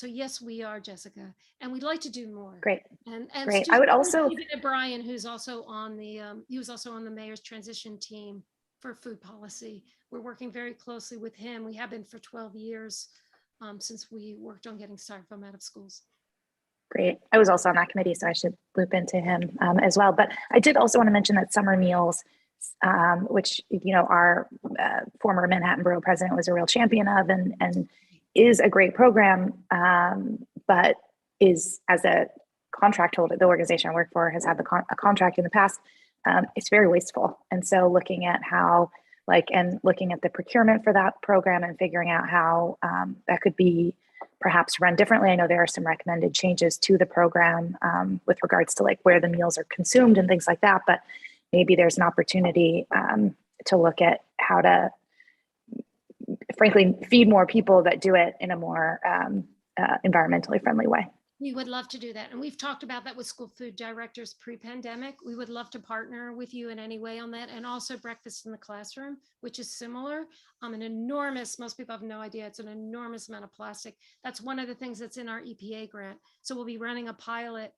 yes, we are, Jessica, and we'd like to do more. Great. And great. I would also, Brian, who's also on the mayor's transition team for food policy. We're working very closely with him. We have been for 12 years since we worked on getting styrofoam out of schools. Great. I was also on that committee, so I should loop into him as well. But I did also want to mention that summer meals, which, our former Manhattan Borough president was a real champion of, and is a great program, but is, as a contract holder, the organization I work for has had a contract in the past. It's very wasteful. And so looking at how, looking at the procurement for that program and figuring out how that could be perhaps run differently. I know there are some recommended changes to the program with regards to where the meals are consumed and things like that, but maybe there's an opportunity to look at how to, frankly, feed more people that do it in a more environmentally friendly way. We would love to do that. And we've talked about that with school food directors pre-pandemic. We would love to partner with you in any way on that. And also breakfast in the classroom, which is similar. An enormous, most people have no idea, it's an enormous amount of plastic. That's one of the things that's in our EPA grant. So we'll be running a pilot,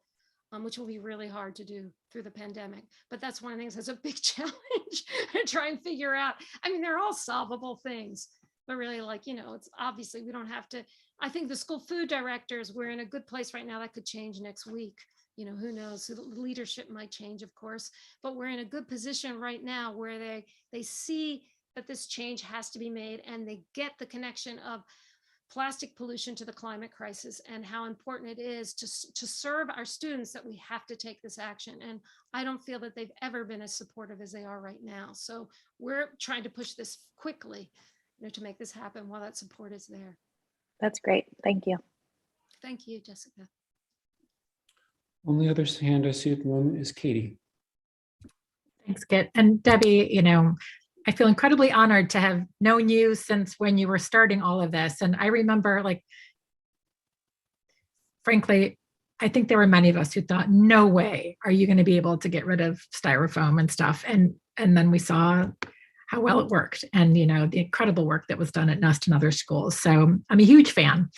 which will be really hard to do through the pandemic. But that's one of the things that's a big challenge to try and figure out. I mean, they're all solvable things, but really it's obviously we don't have to. I think the school food directors, we're in a good place right now. That could change next week. Who knows? So the leadership might change, of course, but we're in a good position right now where they see that this change has to be made, and they get the connection of plastic pollution to the climate crisis and how important it is to serve our students that we have to take this action. And I don't feel that they've ever been as supportive as they are right now. So we're trying to push this quickly, to make this happen while that support is there. That's great. Thank you. Thank you, Jessica. Only other hand I see at the moment is Katie. Thanks, Kit. And Debbie, I feel incredibly honored to have known you since when you were starting all of this. And I remember, frankly, I think there were many of us who thought, no way are you going to be able to get rid of styrofoam and stuff. And then we saw how well it worked, and the incredible work that was done at Nest and other schools. So I'm a huge fan.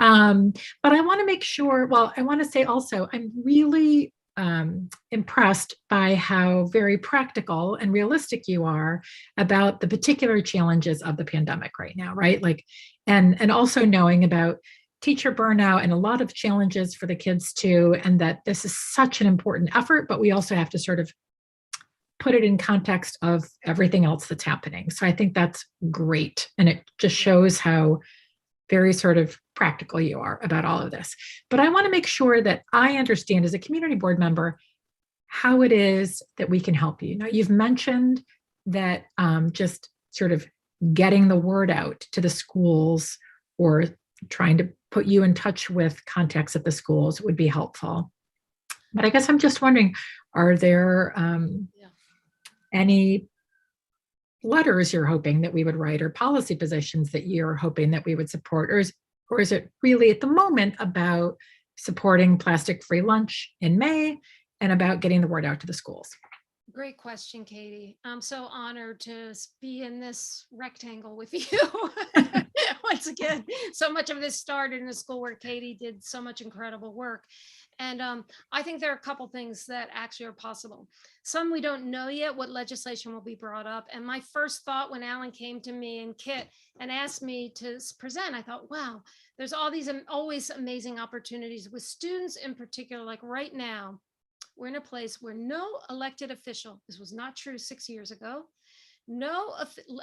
But I want to make sure, I want to say also, I'm really impressed by how very practical and realistic you are about the particular challenges of the pandemic right now, right? And also knowing about teacher burnout and a lot of challenges for the kids too, and that this is such an important effort, but we also have to sort of put it in context of everything else that's happening. So I think that's great. And it just shows how very sort of practical you are about all of this. But I want to make sure that I understand as a community board member how it is that we can help you. Now, you've mentioned that just sort of getting the word out to the schools or trying to put you in touch with contacts at the schools would be helpful. But I guess I'm just wondering, are there any letters you're hoping that we would write, or policy positions that you're hoping that we would support, or is it really at the moment about supporting plastic-free lunch in May and about getting the word out to the schools? Great question, Katie. I'm so honored to be in this rectangle with you once again, so much of this started in a school where Katie did so much incredible work. And I think there are a couple things that actually are possible. Some we don't know yet what legislation will be brought up. And my first thought when Alan came to me and Kit and asked me to present, I thought, wow, there's all these always amazing opportunities with students in particular. Like right now, we're in a place where no elected official, this was not true 6 years ago, no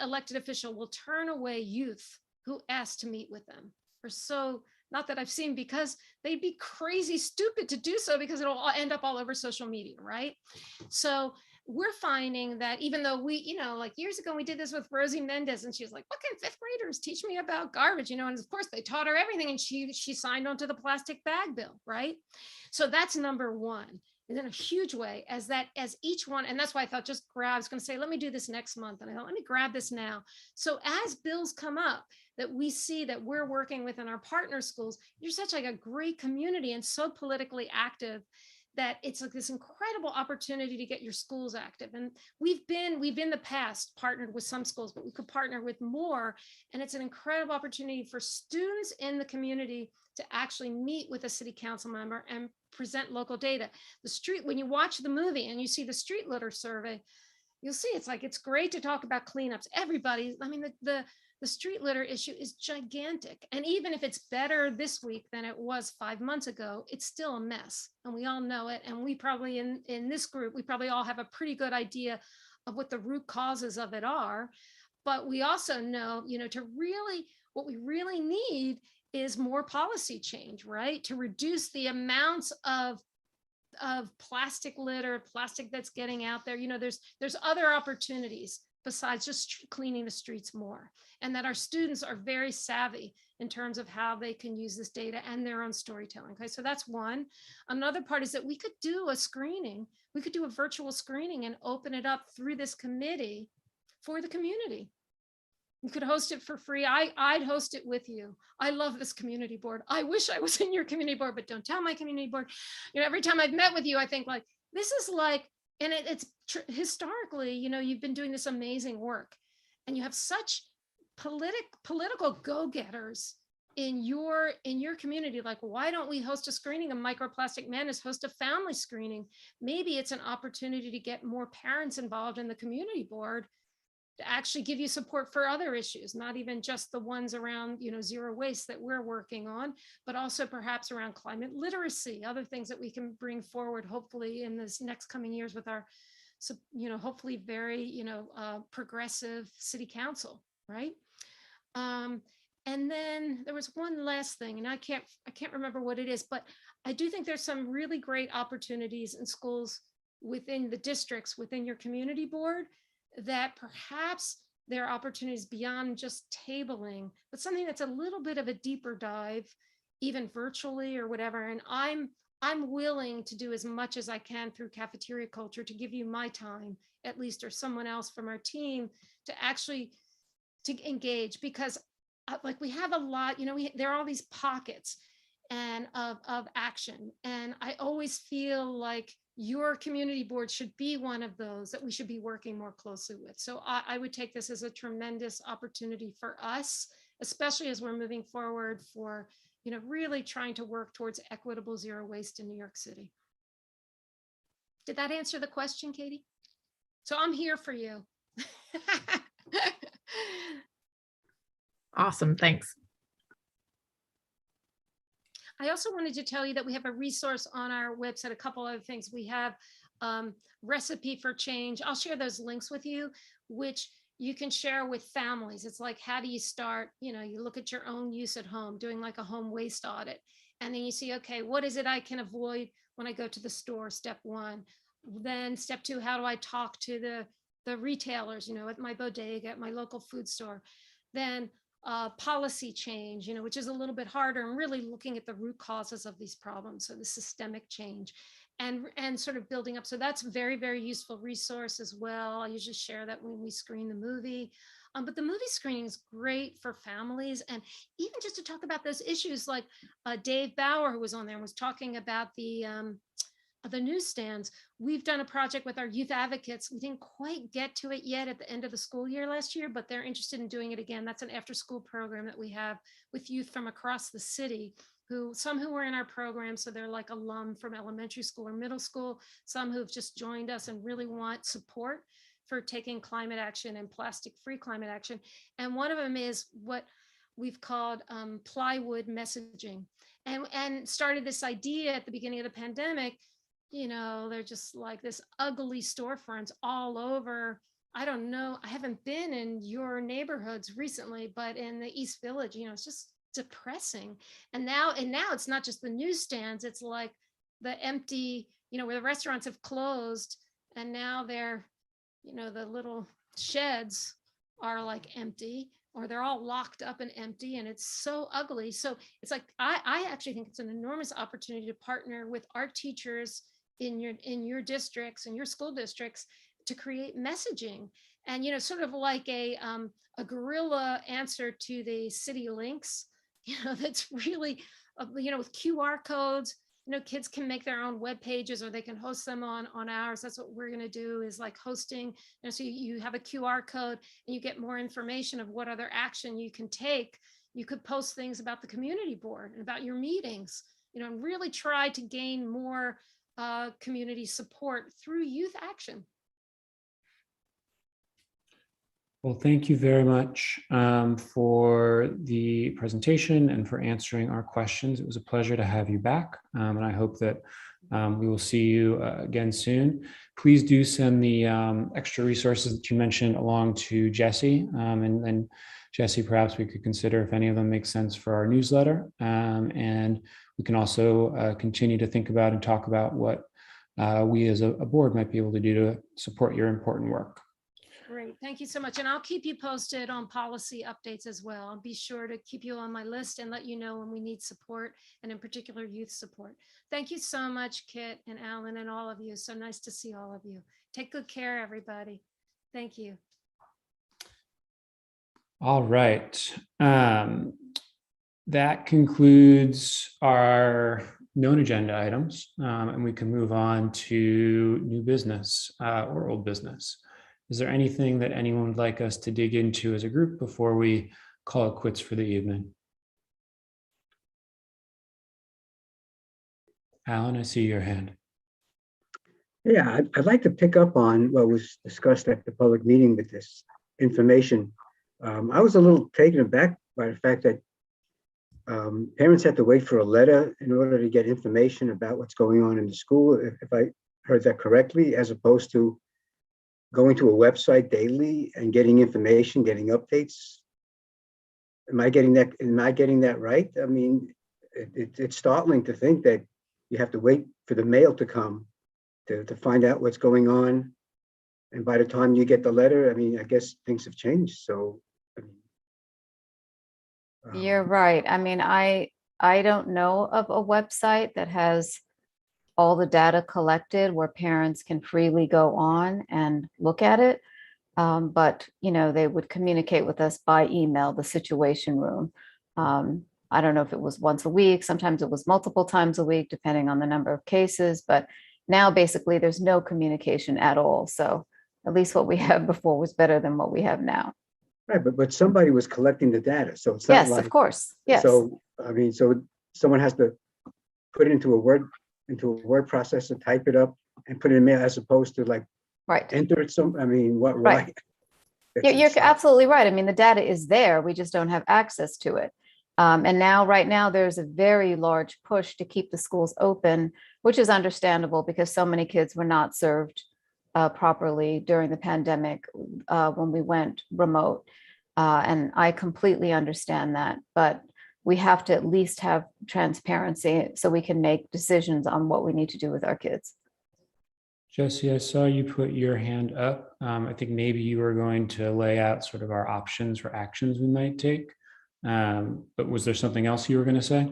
elected official will turn away youth who ask to meet with them. Or so, not that I've seen, because they'd be crazy stupid to do so because it'll end up all over social media, right? So we're finding that even though we, you know, like years ago, we did this with Rosie Mendez and she was like, what can fifth graders teach me about garbage? You know, and of course they taught her everything and she signed on to the plastic bag bill, right? So that's number one. And in a huge way as each one, and that's why I thought just grab, I was going to say, let me do this next month. And I thought, let me grab this now. So as bills come up that we see that we're working with in our partner schools, you're such like a great community and so politically active that it's like this incredible opportunity to get your schools active. And we've in the past partnered with some schools, but we could partner with more. And it's an incredible opportunity for students in the community to actually meet with a city council member and present local data. The street, when you watch the movie and you see the street litter survey, you'll see it's like, it's great to talk about cleanups. Everybody, I mean, the street litter issue is gigantic. And even if it's better this week than it was 5 months ago, it's still a mess. And we all know it. And we probably in this group, we probably all have a pretty good idea of what the root causes of it are. But we also know, you know, what we really need is more policy change, right? To reduce the amounts of plastic litter, plastic that's getting out there. You know, there's other opportunities besides just cleaning the streets more, and that our students are very savvy in terms of how they can use this data and their own storytelling. Okay, so that's one. Another part is that we could do a screening. We could do a virtual screening and open it up through this committee for the community. You could host it for free. I'd host it with you. I love this community board. I wish I was in your community board, but don't tell my community board. You know, every time I've met with you, I think like, this is like, and it's historically, you know, you've been doing this amazing work and you have such political go-getters in your community. Like, why don't we host a screening of Microplastic Madness, host a family screening? Maybe it's an opportunity to get more parents involved in the community board to actually give you support for other issues, not even just the ones around, you know, zero waste that we're working on, but also perhaps around climate literacy, other things that we can bring forward, hopefully in this next coming years with our, you know, hopefully very, you know, progressive city council, right? And then there was one last thing, and I can't remember what it is, but I do think there's some really great opportunities in schools within the districts, within your community board, that perhaps there are opportunities beyond just tabling, but something that's a little bit of a deeper dive, even virtually or whatever. And I'm willing to do as much as I can through Cafeteria Culture to give you my time, at least, or someone else from our team to actually to engage, because like we have a lot, you know, there are all these pockets and of action. And I always feel like your community board should be one of those that we should be working more closely with. So I would take this as a tremendous opportunity for us, especially as we're moving forward for, you know, really trying to work towards equitable zero waste in New York City. Did that answer the question, Katie? So I'm here for you. Awesome, thanks. I also wanted to tell you that we have a resource on our website, a couple other things. We have Recipe for Change. I'll share those links with you, which you can share with families. It's like, how do you start? You know, you look at your own use at home, doing like a home waste audit. And then you see, okay, what is it I can avoid when I go to the store? Step one. Then step two, how do I talk to the retailers, you know, at my bodega, at my local food store? Then policy change, you know, which is a little bit harder, and really looking at the root causes of these problems. So the systemic change and sort of building up. So that's very, very useful resource as well. I usually share that when we screen the movie. But the movie screening is great for families, and even just to talk about those issues, like Dave Bauer, who was on there, was talking about the the newsstands, we've done a project with our youth advocates. We didn't quite get to it yet at the end of the school year last year, but they're interested in doing it again. That's an after-school program that we have with youth from across the city, some who were in our program, so they're like alum from elementary school or middle school, some who've just joined us and really want support for taking climate action and plastic-free climate action. And one of them is what we've called Plywood Messaging, and started this idea at the beginning of the pandemic. They're just like this ugly storefronts all over. I don't know, I haven't been in your neighborhoods recently, but in the East Village, it's just depressing. And now it's not just the newsstands, it's like the empty, where the restaurants have closed and now they're, the little sheds are like empty, or they're all locked up and empty, and it's so ugly. So it's like, I actually think it's an enormous opportunity to partner with art teachers in your districts and your school districts to create messaging, and sort of like a guerrilla answer to the city links, that's really with QR codes. Kids can make their own web pages, or they can host them on ours. That's what we're going to do, is like hosting. So you have a QR code and you get more information of what other action you can take. You could post things about the community board and about your meetings, and really try to gain more community support through youth action. Well, thank you very much for the presentation and for answering our questions. It was a pleasure to have you back, and I hope that we will see you again soon. Please do send the extra resources that you mentioned along to Jesse, and then Jesse, perhaps we could consider if any of them make sense for our newsletter, and we can also continue to think about and talk about what we as a board might be able to do to support your important work. Great, thank you so much. And I'll keep you posted on policy updates as well. I'll be sure to keep you on my list and let you know when we need support, and in particular youth support. Thank you so much, Kit and Alan and all of you. So nice to see all of you. Take good care, everybody. Thank you. All right. That concludes our known agenda items, and we can move on to new business or old business. Is there anything that anyone would like us to dig into as a group before we call it quits for the evening? Alan, I see your hand. Yeah, I'd like to pick up on what was discussed at the public meeting with this information. I was a little taken aback by the fact that parents had to wait for a letter in order to get information about what's going on in the school, if I heard that correctly, as opposed to going to a website daily and getting information, getting updates. Am I getting that right? I mean, it's startling to think that you have to wait for the mail to come to find out what's going on. And by the time you get the letter, I mean, I guess things have changed. So, I mean, You're right. I mean, I don't know of a website that has all the data collected where parents can freely go on and look at it. But, they would communicate with us by email, the situation room. I don't know if it was once a week, sometimes it was multiple times a week, depending on the number of cases. But now basically there's no communication at all. So at least what we had before was better than what we have now. right, but somebody was collecting the data, so it's not Yes, like, of course. Yes. So I mean, so someone has to put it into a word processor, type it up, and put it in mail, as opposed to like Right. enter it. I mean, what? Right. Why? You're absolutely right. I mean, the data is there. We just don't have access to it. And now, right now, there's a very large push to keep the schools open, which is understandable because so many kids were not served properly during the pandemic when we went remote. And I completely understand that. But we have to at least have transparency so we can make decisions on what we need to do with our kids. Jesse, I saw you put your hand up. I think maybe you were going to lay out sort of our options for actions we might take. But was there something else you were going to say?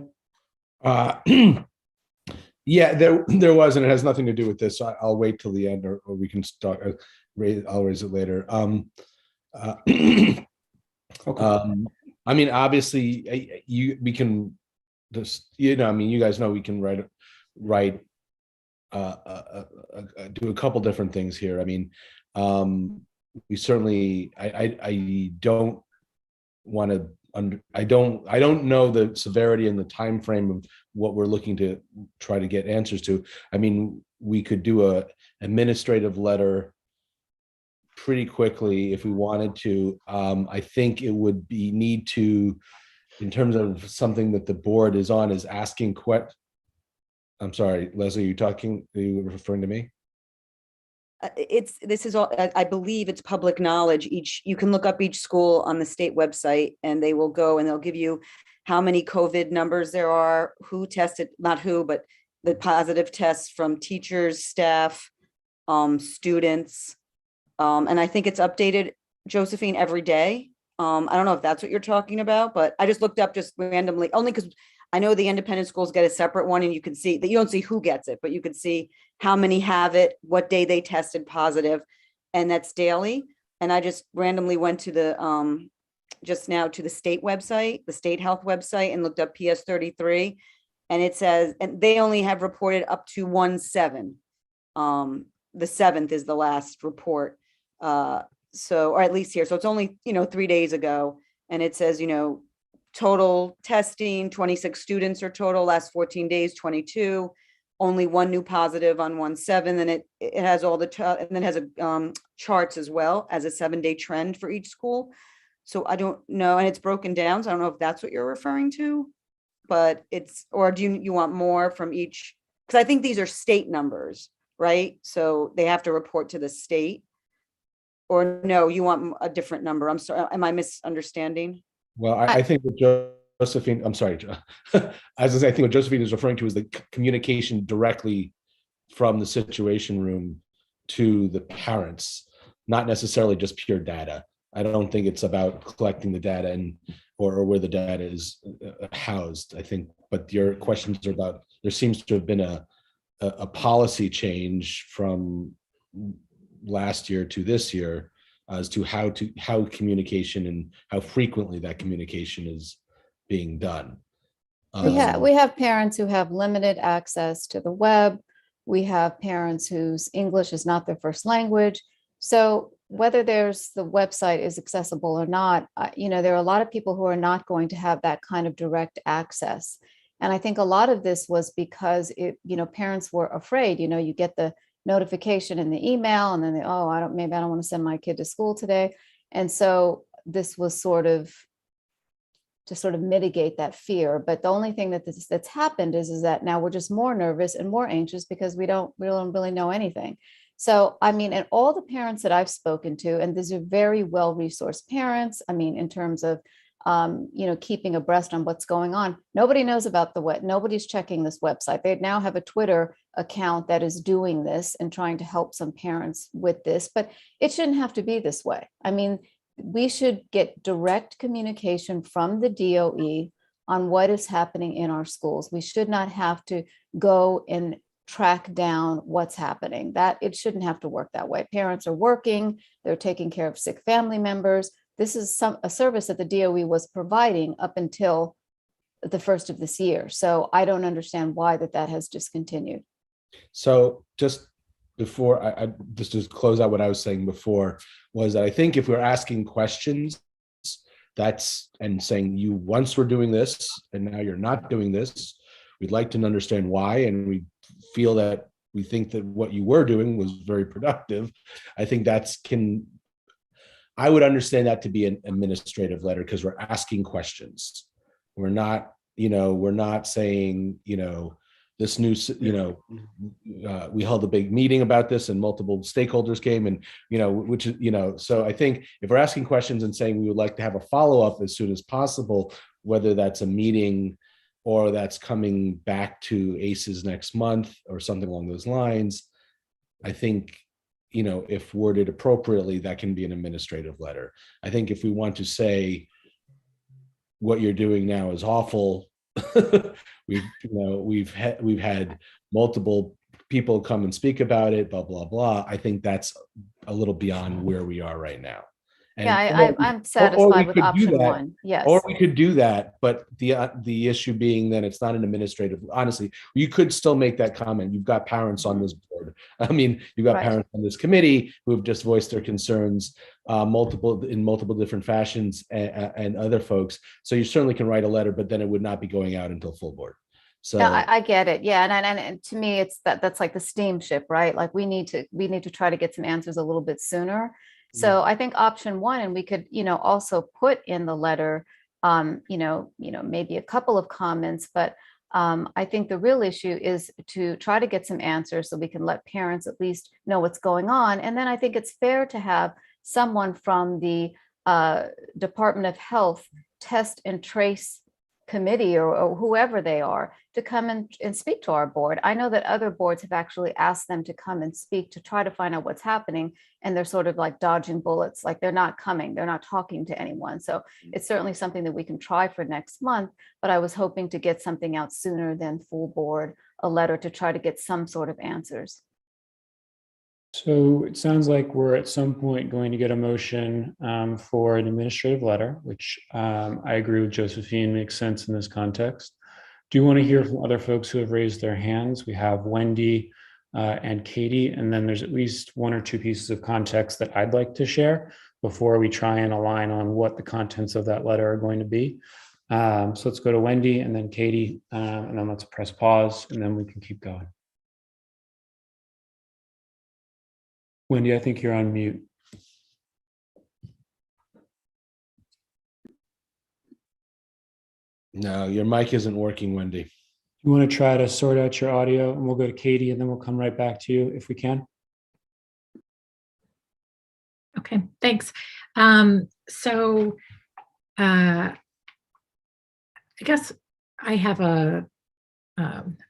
Yeah, there was, and it has nothing to do with this. So I'll wait till the end, or we can start. I'll raise it later. Okay. I mean, obviously, we can just, I mean, you guys know we can write do a couple different things here. I mean, we certainly, I don't want to, I don't know the severity and the time frame of what we're looking to try to get answers to. I mean, we could do a administrative letter pretty quickly if we wanted to. I think it would be need to, in terms of something that the board is on, is asking I'm sorry, Leslie, are you referring to me? This is all, I believe it's public knowledge. You can look up each school on the state website, and they will go and they'll give you how many COVID numbers there are, who tested, not who, but the positive tests from teachers, staff, students. And I think it's updated, Josephine, every day. I don't know if that's what you're talking about, but I just looked up just randomly, only because I know the independent schools get a separate one, and you can see that you don't see who gets it, but you can see how many have it, what day they tested positive, and that's daily. And I just randomly went to the just now to the state website, the state health website, and looked up PS33, and it says, and they only have reported up to 1/7. The 7th is the last report. So, or at least here, so it's only 3 days ago, and it says total testing 26 students or total last 14 days 22. Only one new positive on 1/7, and it has all the and then has a charts as well as a 7-day trend for each school. So I don't know, and it's broken down. So I don't know if that's what you're referring to, but it's, or do you want more from each? Because I think these are state numbers, right? So they have to report to the state. Or no, you want a different number? I'm sorry, am I misunderstanding? Well, I think that Josephine, I'm sorry, as I say, I think what Josephine is referring to is the communication directly from the situation room to the parents, not necessarily just pure data. I don't think it's about collecting the data and or where the data is housed. I think, but your questions are about, there seems to have been a policy change from last year to this year as to how communication and how frequently that communication is being done. We have parents who have limited access to the web. We have parents whose English is not their first language. So whether the website is accessible or not, there are a lot of people who are not going to have that kind of direct access. And I think a lot of this was because parents were afraid. You get the notification in the email, and then maybe I don't want to send my kid to school today. And so this was to mitigate that fear. But the only thing that's happened is that now we're just more nervous and more anxious because we don't really know anything. So, I mean, and all the parents that I've spoken to, and these are very well-resourced parents, I mean, in terms of, keeping abreast on what's going on. Nobody knows about the web. Nobody's checking this website. They now have a Twitter account that is doing this and trying to help some parents with this, but it shouldn't have to be this way. I mean, we should get direct communication from the DOE on what is happening in our schools. We should not have to go and track down what's happening. That it shouldn't have to work that way. Parents are working, they're taking care of sick family members. This is a service that the DOE was providing up until the first of this year. So I don't understand why that has discontinued. So just before I just to close out what I was saying before, was that I think if we're asking questions, and saying you once were doing this and now you're not doing this, we'd like to understand why, and we feel that we think that what you were doing was very productive. I think I would understand that to be an administrative letter, because we're asking questions. We're not saying, this new, we held a big meeting about this and multiple stakeholders came, and, which is, so I think if we're asking questions and saying we would like to have a follow-up as soon as possible, whether that's a meeting or that's coming back to ACES next month or something along those lines, I think, if worded appropriately, that can be an administrative letter. I think if we want to say what you're doing now is awful, we've had multiple people come and speak about it, blah, blah, blah. I think that's a little beyond where we are right now. I'm satisfied with option one. Yes. Or we could do that, but the issue being that it's not an administrative. Honestly, you could still make that comment. You've got parents on this board. I mean, you've got parents on this committee who have just voiced their concerns in multiple different fashions, and other folks. So you certainly can write a letter, but then it would not be going out until full board. So yeah, I get it. Yeah, and to me, it's that's like the steamship, right? Like we need to try to get some answers a little bit sooner. So I think option one, and we could, also put in the letter, maybe a couple of comments, but I think the real issue is to try to get some answers so we can let parents at least know what's going on. And then I think it's fair to have someone from the Department of Health test and trace committee or whoever they are to come and speak to our board. I know that other boards have actually asked them to come and speak to try to find out what's happening, and they're sort of like dodging bullets, like they're not coming, they're not talking to anyone. So it's certainly something that we can try for next month, but I was hoping to get something out sooner than full board, a letter to try to get some sort of answers. So it sounds like we're at some point going to get a motion for an administrative letter, which I agree with Josephine makes sense in this context. Do you want to hear from other folks who have raised their hands? We have Wendy and Katie, and then there's at least one or two pieces of context that I'd like to share before we try and align on what the contents of that letter are going to be. So let's go to Wendy and then Katie, and then let's press pause, and then we can keep going. Wendy, I think you're on mute. No, your mic isn't working, Wendy. You want to try to sort out your audio, and we'll go to Katie, and then we'll come right back to you if we can. Okay, thanks. So I guess I have a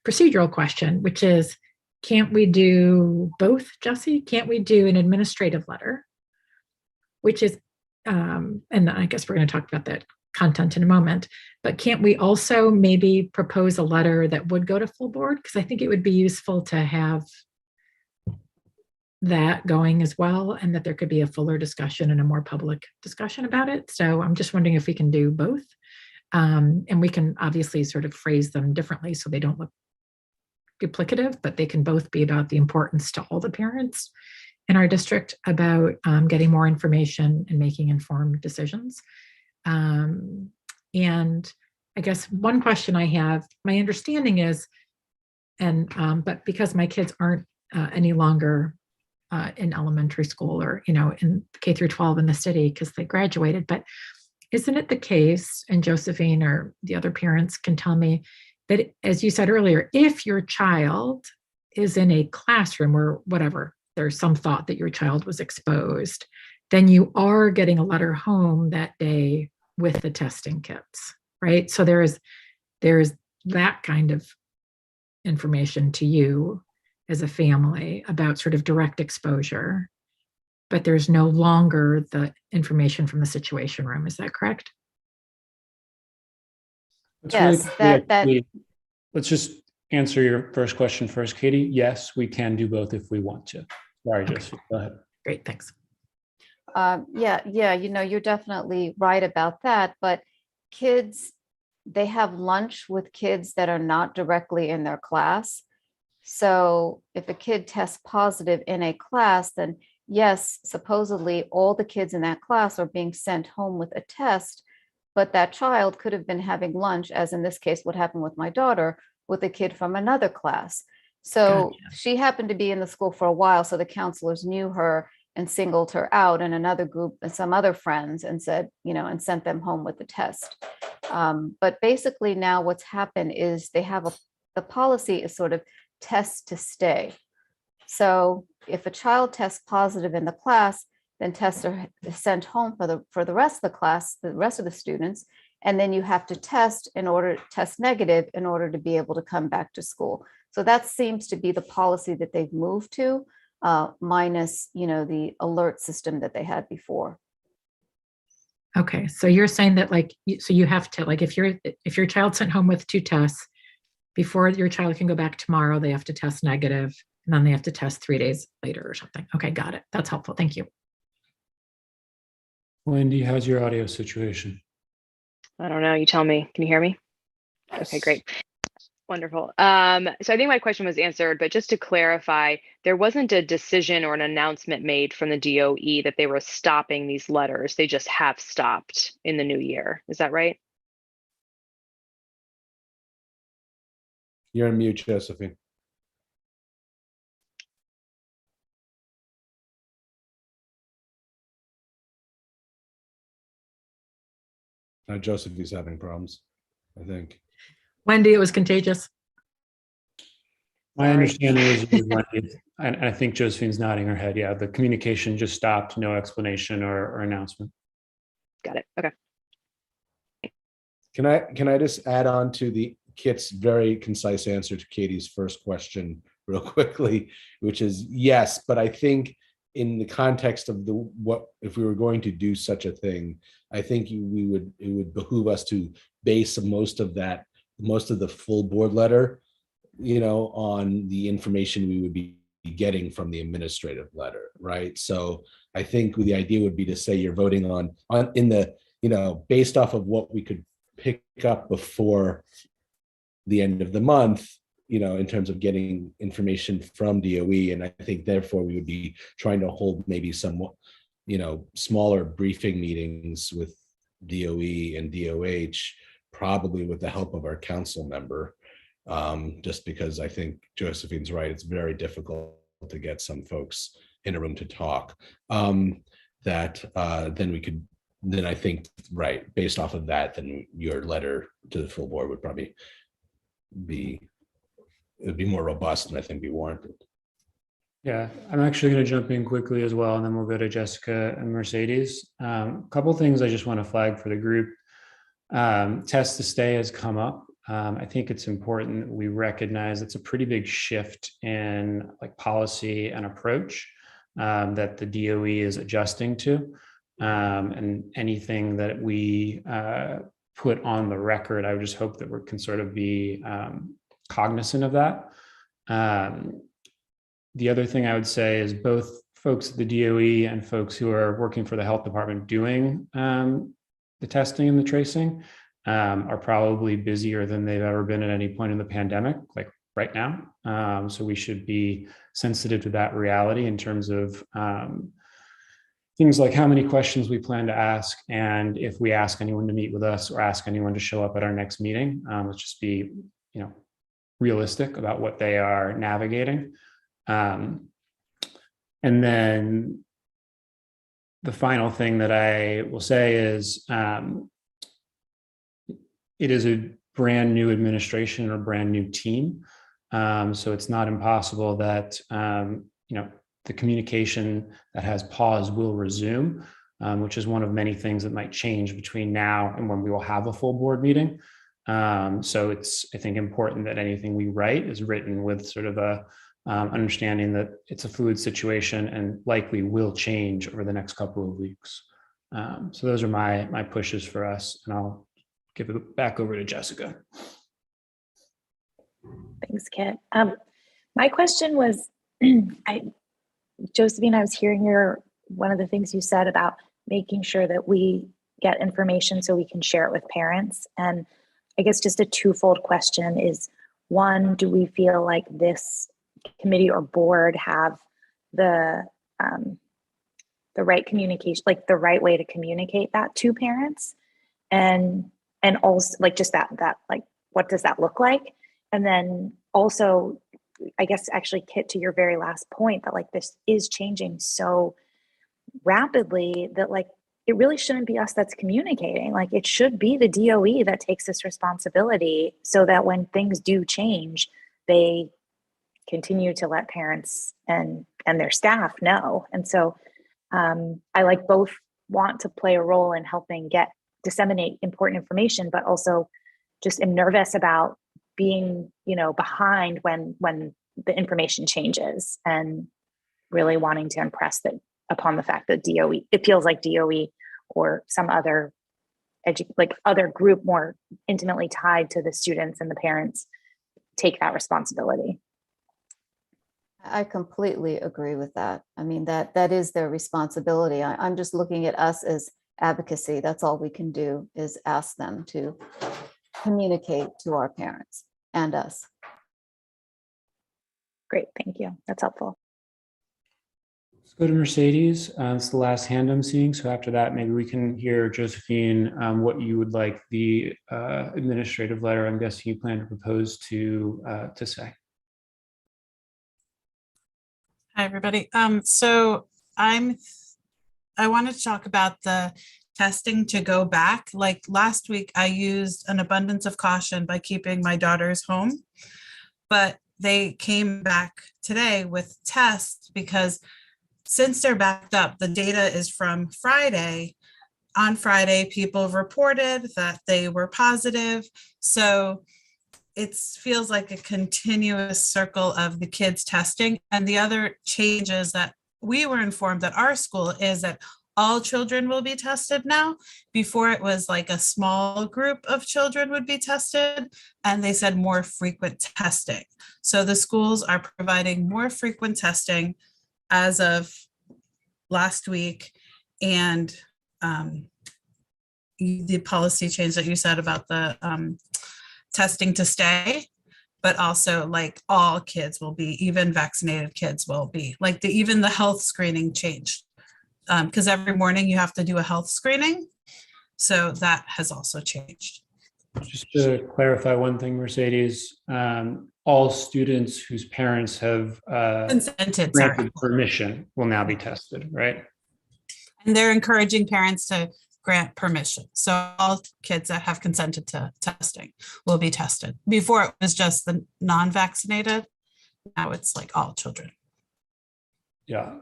procedural question, which is, can't we do both, Jesse? Can't we do an administrative letter, which is, and I guess we're going to talk about that content in a moment, but can't we also maybe propose a letter that would go to full board? Because I think it would be useful to have that going as well, and that there could be a fuller discussion and a more public discussion about it. So I'm just wondering if we can do both. And we can obviously sort of phrase them differently so they don't look duplicative, but they can both be about the importance to all the parents in our district about getting more information and making informed decisions. And I guess one question I have, my understanding is, but because my kids aren't any longer in elementary school or, in K through 12 in the city because they graduated, but isn't it the case, and Josephine or the other parents can tell me, that, as you said earlier, if your child is in a classroom or whatever, there's some thought that your child was exposed, then you are getting a letter home that day with the testing kits, right? So there's that kind of information to you as a family about sort of direct exposure, but there's no longer the information from the situation room. Is that correct? Yes, let's just answer your first question first, Katie. Yes, we can do both if we want to. Sorry, Jesse, go ahead. Great, thanks. Yeah, you're definitely right about that, but kids, they have lunch with kids that are not directly in their class. So if a kid tests positive in a class, then yes, supposedly all the kids in that class are being sent home with a test, but that child could have been having lunch, as in this case, what happened with my daughter, with a kid from another class. So she happened to be in the school for a while, so the counselors knew her and singled her out, and another group and some other friends, and said, and sent them home with the test. But basically now what's happened is they have the policy is sort of test to stay. So if a child tests positive in the class, then tests are sent home for the rest of the class, the rest of the students, and then you have to test negative in order to be able to come back to school. So that seems to be the policy that they've moved to, minus the alert system that they had before. Okay, so you're saying that so you have to, if your child sent home with 2 tests, before your child can go back tomorrow, they have to test negative, and then they have to test 3 days later or something. Okay, got it. That's helpful. Thank you. Wendy, how's your audio situation? I don't know. You tell me. Can you hear me? Okay, great. Wonderful. So I think my question was answered, but just to clarify, there wasn't a decision or an announcement made from the DOE that they were stopping these letters. They just have stopped in the new year. Is that right? You're on mute, Josephine. Josephine's having problems, I think. Wendy, it was contagious. My understanding is, and I think Josephine's nodding her head. Yeah, the communication just stopped, no explanation or announcement. Got it. Okay. Can I just add on to Kit's very concise answer to Katie's first question real quickly, which is yes, but I think in the context of what if we were going to do such a thing, I think it would behoove us to base most of the full board letter, on the information we would be getting from the administrative letter, right? So I think the idea would be to say you're voting on in the, based off of what we could pick up before the end of the month, in terms of getting information from DOE. And I think therefore we would be trying to hold maybe some, smaller briefing meetings with DOE and DOH, probably with the help of our council member. Just because I think Josephine's right, it's very difficult to get some folks in a room to talk. Then I think, right, based off of that, then your letter to the full board would probably it'd be more robust and I think be warranted. Yeah, I'm actually going to jump in quickly as well, and then we'll go to Jessica and Mercedes. A couple of things I just want to flag for the group. Test to stay has come up. I think it's important we recognize it's a pretty big shift in policy and approach that the DOE is adjusting to. And anything that we put on the record, I would just hope that we can sort of be cognizant of that. The other thing I would say is both folks at the DOE and folks who are working for the health department doing the testing and the tracing are probably busier than they've ever been at any point in the pandemic, like right now. So we should be sensitive to that reality in terms of things like how many questions we plan to ask, and if we ask anyone to meet with us or ask anyone to show up at our next meeting. Let's just be, realistic about what they are navigating. And then the final thing that I will say is it is a brand new administration or brand new team. So it's not impossible that, the communication that has paused will resume, which is one of many things that might change between now and when we will have a full board meeting. So it's, I think, important that anything we write is written with sort of a understanding that it's a fluid situation and likely will change over the next couple of weeks. So those are my pushes for us, and I'll give it back over to Jessica. Thanks, Kit. My question was, Josephine, I was hearing one of the things you said about making sure that we get information so we can share it with parents. And I guess just a twofold question is, one, do we feel like this committee or board have the right communication, like the right way to communicate that to parents? And also just that what does that look like? And then also, I guess actually, Kit, to your very last point, that this is changing so rapidly that it really shouldn't be us that's communicating. It should be the DOE that takes this responsibility so that when things do change, they continue to let parents and their staff know. And so I both want to play a role in helping disseminate important information, but also just am nervous about being, behind when the information changes, and really wanting to impress upon the fact that DOE, it feels like DOE or some other other group more intimately tied to the students and the parents take that responsibility. I completely agree with that. I mean, that is their responsibility. I'm just looking at us as advocacy. That's all we can do, is ask them to communicate to our parents and us. Great, thank you. That's helpful. Let's go to Mercedes. It's the last hand I'm seeing. So after that, maybe we can hear, Josephine, what you would like the administrative letter, I'm guessing you plan to propose to say. Hi, everybody. So I wanted to talk about the testing to go back. Like last week, I used an abundance of caution by keeping my daughters home, but they came back today with tests because since they're backed up, the data is from Friday. On Friday, people reported that they were positive. So it feels like a continuous circle of the kids testing. And the other changes that we were informed at our school is that all children will be tested now. Before it was like a small group of children would be tested, and they said more frequent testing. So the schools are providing more frequent testing as of last week. And the policy change that you said about the testing to stay, but also like all kids will be, even vaccinated kids will be, like even the health screening changed. Because every morning you have to do a health screening. So that has also changed. Just to clarify one thing, Mercedes, all students whose parents have consented, granted permission will now be tested, right? And they're encouraging parents to grant permission. So all kids that have consented to testing will be tested. Before it was just the non-vaccinated. Now it's like all children. Yeah.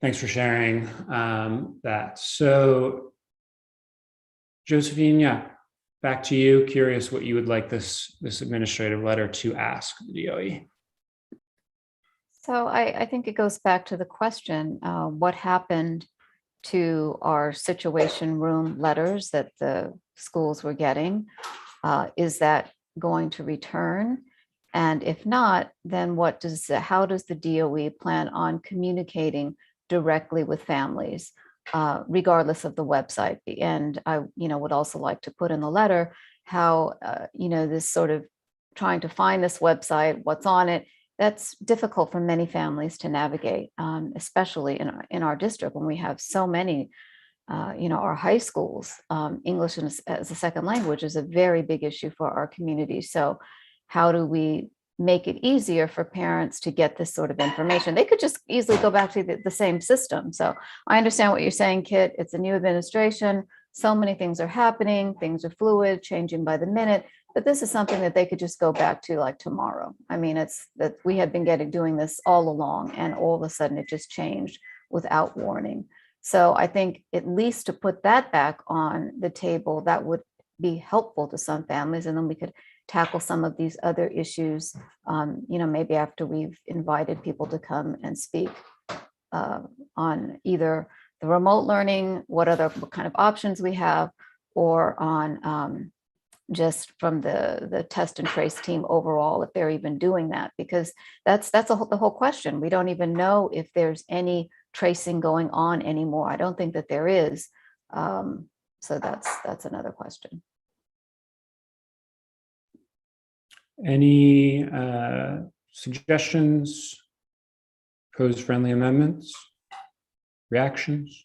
Thanks for sharing that. So Josephine, yeah, back to you. Curious what you would like this administrative letter to ask the DOE. So I think it goes back to the question, what happened to our situation room letters that the schools were getting? Is that going to return? And if not, then how does the DOE plan on communicating directly with families, regardless of the website? And I, would also like to put in the letter how, this sort of trying to find this website, what's on it, that's difficult for many families to navigate, especially in our district when we have so many, our high schools. English as a second language is a very big issue for our community. So how do we make it easier for parents to get this sort of information? They could just easily go back to the same system. So I understand what you're saying, Kit. It's a new administration. So many things are happening. Things are fluid, changing by the minute. But this is something that they could just go back to like tomorrow. I mean, it's that we have been doing this all along, and all of a sudden it just changed without warning. So I think at least to put that back on the table, that would be helpful to some families, and then we could tackle some of these other issues, maybe after we've invited people to come and speak on either the remote learning, what kind of options we have, or on just from the test and trace team overall, if they're even doing that, because that's the whole question. We don't even know if there's any tracing going on anymore. I don't think that there is. So that's another question. Any suggestions, proposed friendly amendments, reactions?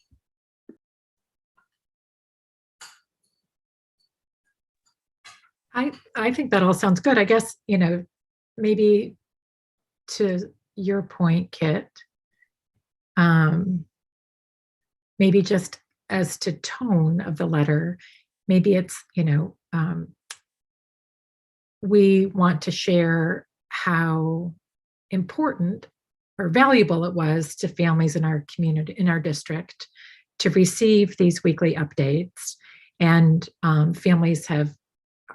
I think that all sounds good. I guess, maybe to your point, Kit, maybe just as to tone of the letter, maybe it's, we want to share how important or valuable it was to families in our community, in our district, to receive these weekly updates. And families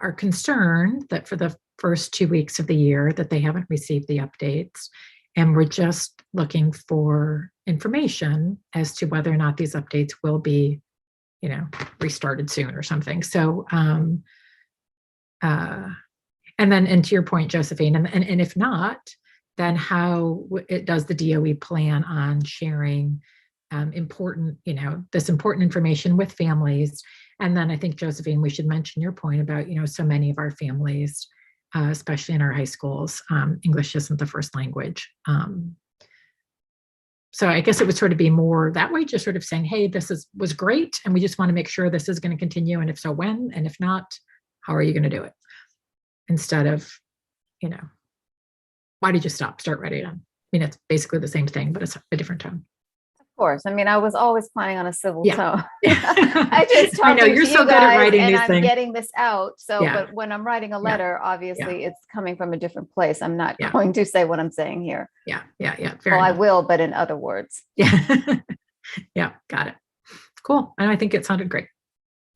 are concerned that for the first 2 weeks of the year that they haven't received the updates. And we're just looking for information as to whether or not these updates will be, restarted soon or something. So, and to your point, Josephine, and if not, then how does the DOE plan on sharing important, this important information with families. And then I think, Josephine, we should mention your point about, so many of our families, especially in our high schools, English isn't the first language. So I guess it would sort of be more that way, just sort of saying, hey, this was great. And we just want to make sure this is going to continue. And if so, when, and if not, how are you going to do it? Instead of, why did you stop? Start writing on. It's basically the same thing, but it's a different tone. Of course. I was always planning on a civil tone. Yeah. I just I know you're so good at writing and these I'm things. getting this out. So, Yeah. but when I'm writing a letter, obviously it's coming from a different place. I'm not Yeah. going to say what I'm saying here. Yeah. Fair well, enough. I will, but in other words. Yeah. Yeah. Got it. Cool. And I think it sounded great.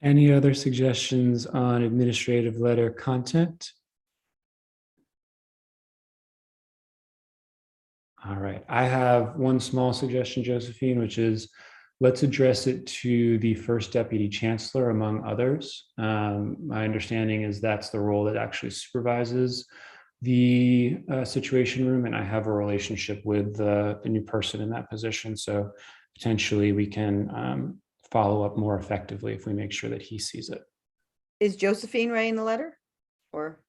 Any other suggestions on administrative letter content? All right. I have one small suggestion, Josephine, which is let's address it to the first deputy chancellor among others. My understanding is that's the role that actually supervises the situation room, and I have a relationship with the new person in that position. So potentially we can follow up more effectively if we make sure that he sees it. Is Josephine writing the letter, or?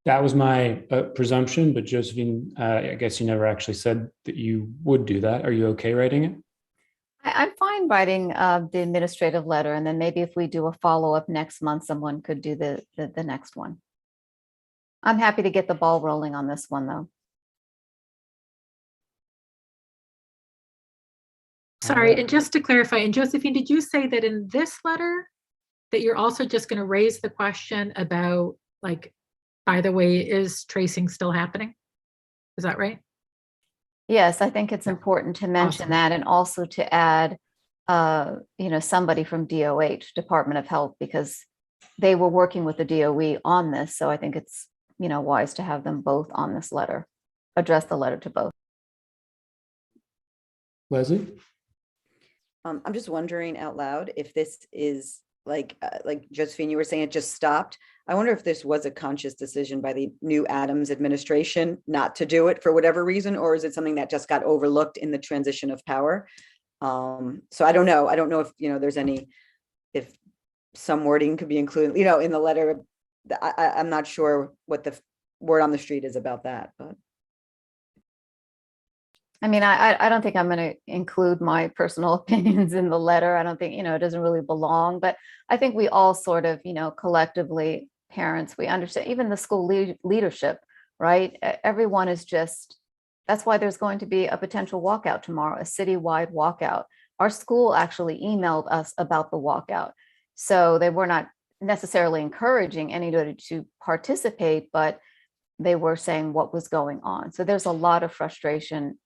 That was my presumption, but Josephine, I guess you never actually said that you would do that. Are you okay writing it? I'm fine writing the administrative letter, and then maybe if we do a follow-up next month, someone could do the next one. I'm happy to get the ball rolling on this one, though. Sorry, and just to clarify, and Josephine, did you say that in this letter that you're also just going to raise the question about, like, by the way, is tracing still happening? Is that right? Yes, I think it's important to mention Awesome. that, and also to add, somebody from DOH, Department of Health, because they were working with the DOE on this. So I think it's, wise to have them both on this letter, address the letter to both. Leslie? I'm just wondering out loud if this is like Josephine, you were saying it just stopped. I wonder if this was a conscious decision by the new Adams administration not to do it for whatever reason, or is it something that just got overlooked in the transition of power? So I don't know. I don't know if, there's if some wording could be included, in the letter. I'm not sure what the word on the street is about that, but. I don't think I'm going to include my personal opinions in the letter. I don't think, it doesn't really belong, but I think we all sort of, collectively, parents, we understand, even the school leadership, right? Everyone is that's why there's going to be a potential walkout tomorrow, a citywide walkout. Our school actually emailed us about the walkout. So they were not necessarily encouraging anybody to participate, but they were saying what was going on. So there's a lot of frustration.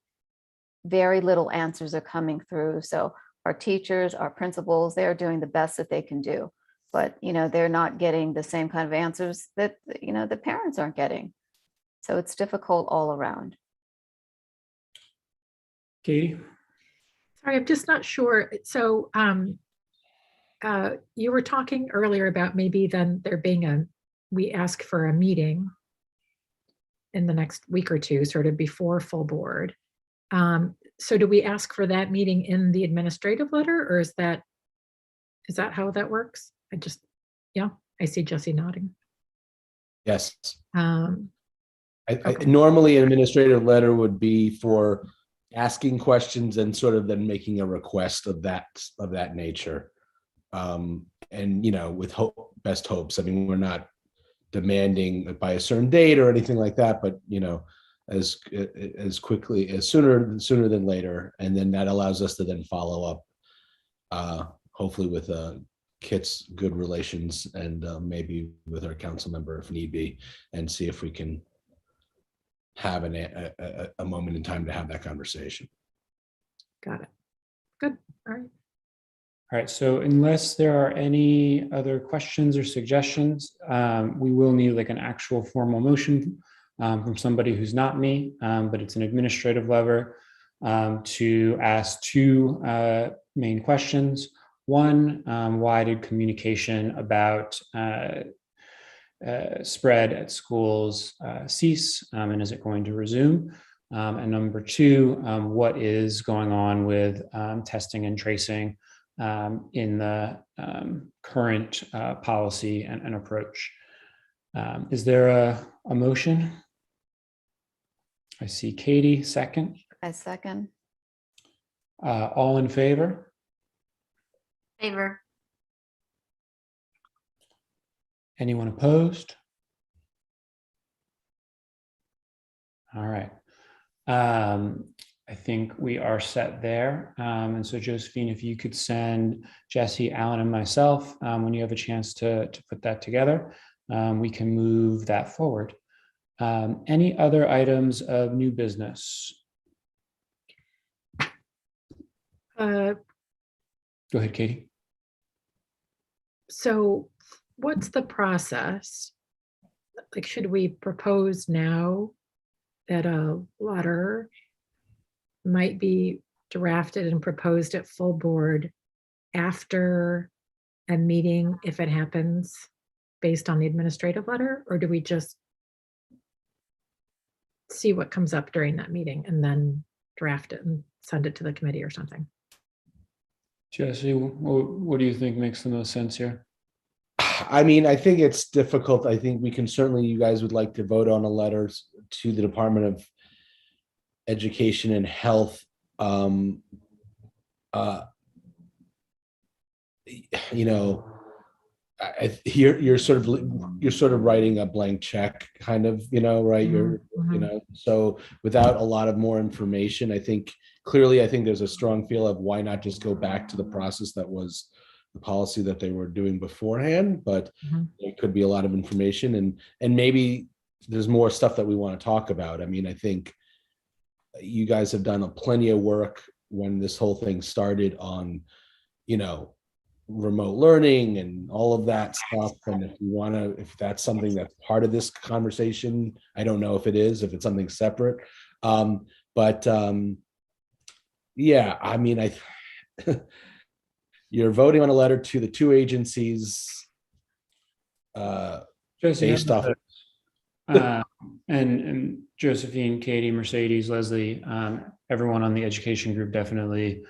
Very little answers are coming through. So our teachers, our principals, they're doing the best that they can do, but they're not getting the same kind of answers that the parents aren't getting. So it's difficult all around. Katie? Sorry, I'm just not sure. So you were talking earlier about maybe then there being we ask for a meeting in the next week or two, sort of before full board. So do we ask for that meeting in the administrative letter, or is that how that works? I see Jesse nodding. Yes. Okay. Normally an administrative letter would be for asking questions and sort of then making a request of that nature. And with best hopes. We're not demanding by a certain date or anything like that, but as quickly as sooner than later, and then that allows us to then follow up, hopefully with Kit's good relations and maybe with our council member if need be, and see if we can have a moment in time to have that conversation. Got it. Good. All right. All right, so unless there are any other questions or suggestions, we will need like an actual formal motion from somebody who's not me, but it's an administrative lever to ask two main questions. One, why did communication about spread at schools cease, and is it going to resume? And number two, what is going on with testing and tracing in the current policy and approach. Is there a motion? I see Katie, second. I second. All in favor? Favor. Anyone opposed? All right. I think we are set there. And so Josephine, if you could send Jesse, Alan, and myself, when you have a chance to put that together, we can move that forward. Any other items of new business? Go ahead, Katie. So what's the process? Like, should we propose now that a letter might be drafted and proposed at full board after a meeting if it happens based on the administrative letter? Or do we just see what comes up during that meeting and then draft it and send it to the committee or something? Jesse, what do you think makes the most sense here? I mean, I think it's difficult. I think we can certainly, you guys would like to vote on a letter to the Department of Education and Health. You know, you're sort of writing a blank check, kind of, you know, right? You know, so without a lot of more information, I think there's a strong feel of why not just go back to the process that was the policy that they were doing beforehand, but there could be a lot of information and maybe there's more stuff that we want to talk about. I mean, I think you guys have done plenty of work when this whole thing started on, you know, remote learning and all of that stuff. And if that's something that's part of this conversation, I don't know if it's something separate. Yeah, I mean, you're voting on a letter to the two agencies based off. And Josephine, Katie, Mercedes, Leslie, everyone on the education group definitely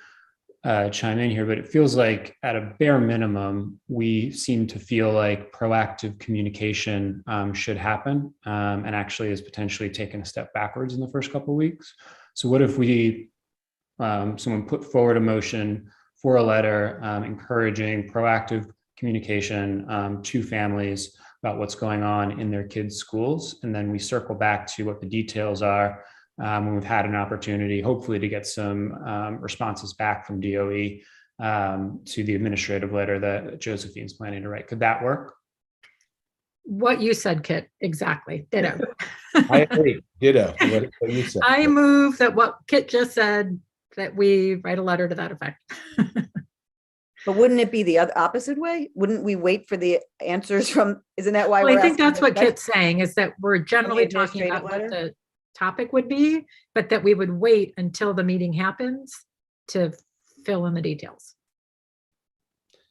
chime in here, but it feels like at a bare minimum, we seem to feel like proactive communication should happen and actually is potentially taken a step backwards in the first couple of weeks. So what if someone put forward a motion for a letter encouraging proactive communication to families about what's going on in their kids' schools. And then we circle back to what the details are when we've had an opportunity, hopefully, to get some responses back from DOE to the administrative letter that Josephine's planning to write. Could that work? What you said, Kit, exactly. Ditto. I agree. Ditto. What you said. I move that what Kit just said, that we write a letter to that effect. But wouldn't it be the opposite way? Wouldn't we wait for the answers from, isn't that why Well, we're I think asking that's what the question? Kit's saying, is that we're generally talking administrative about what letter? the topic would be, but that we would wait until the meeting happens to fill in the details.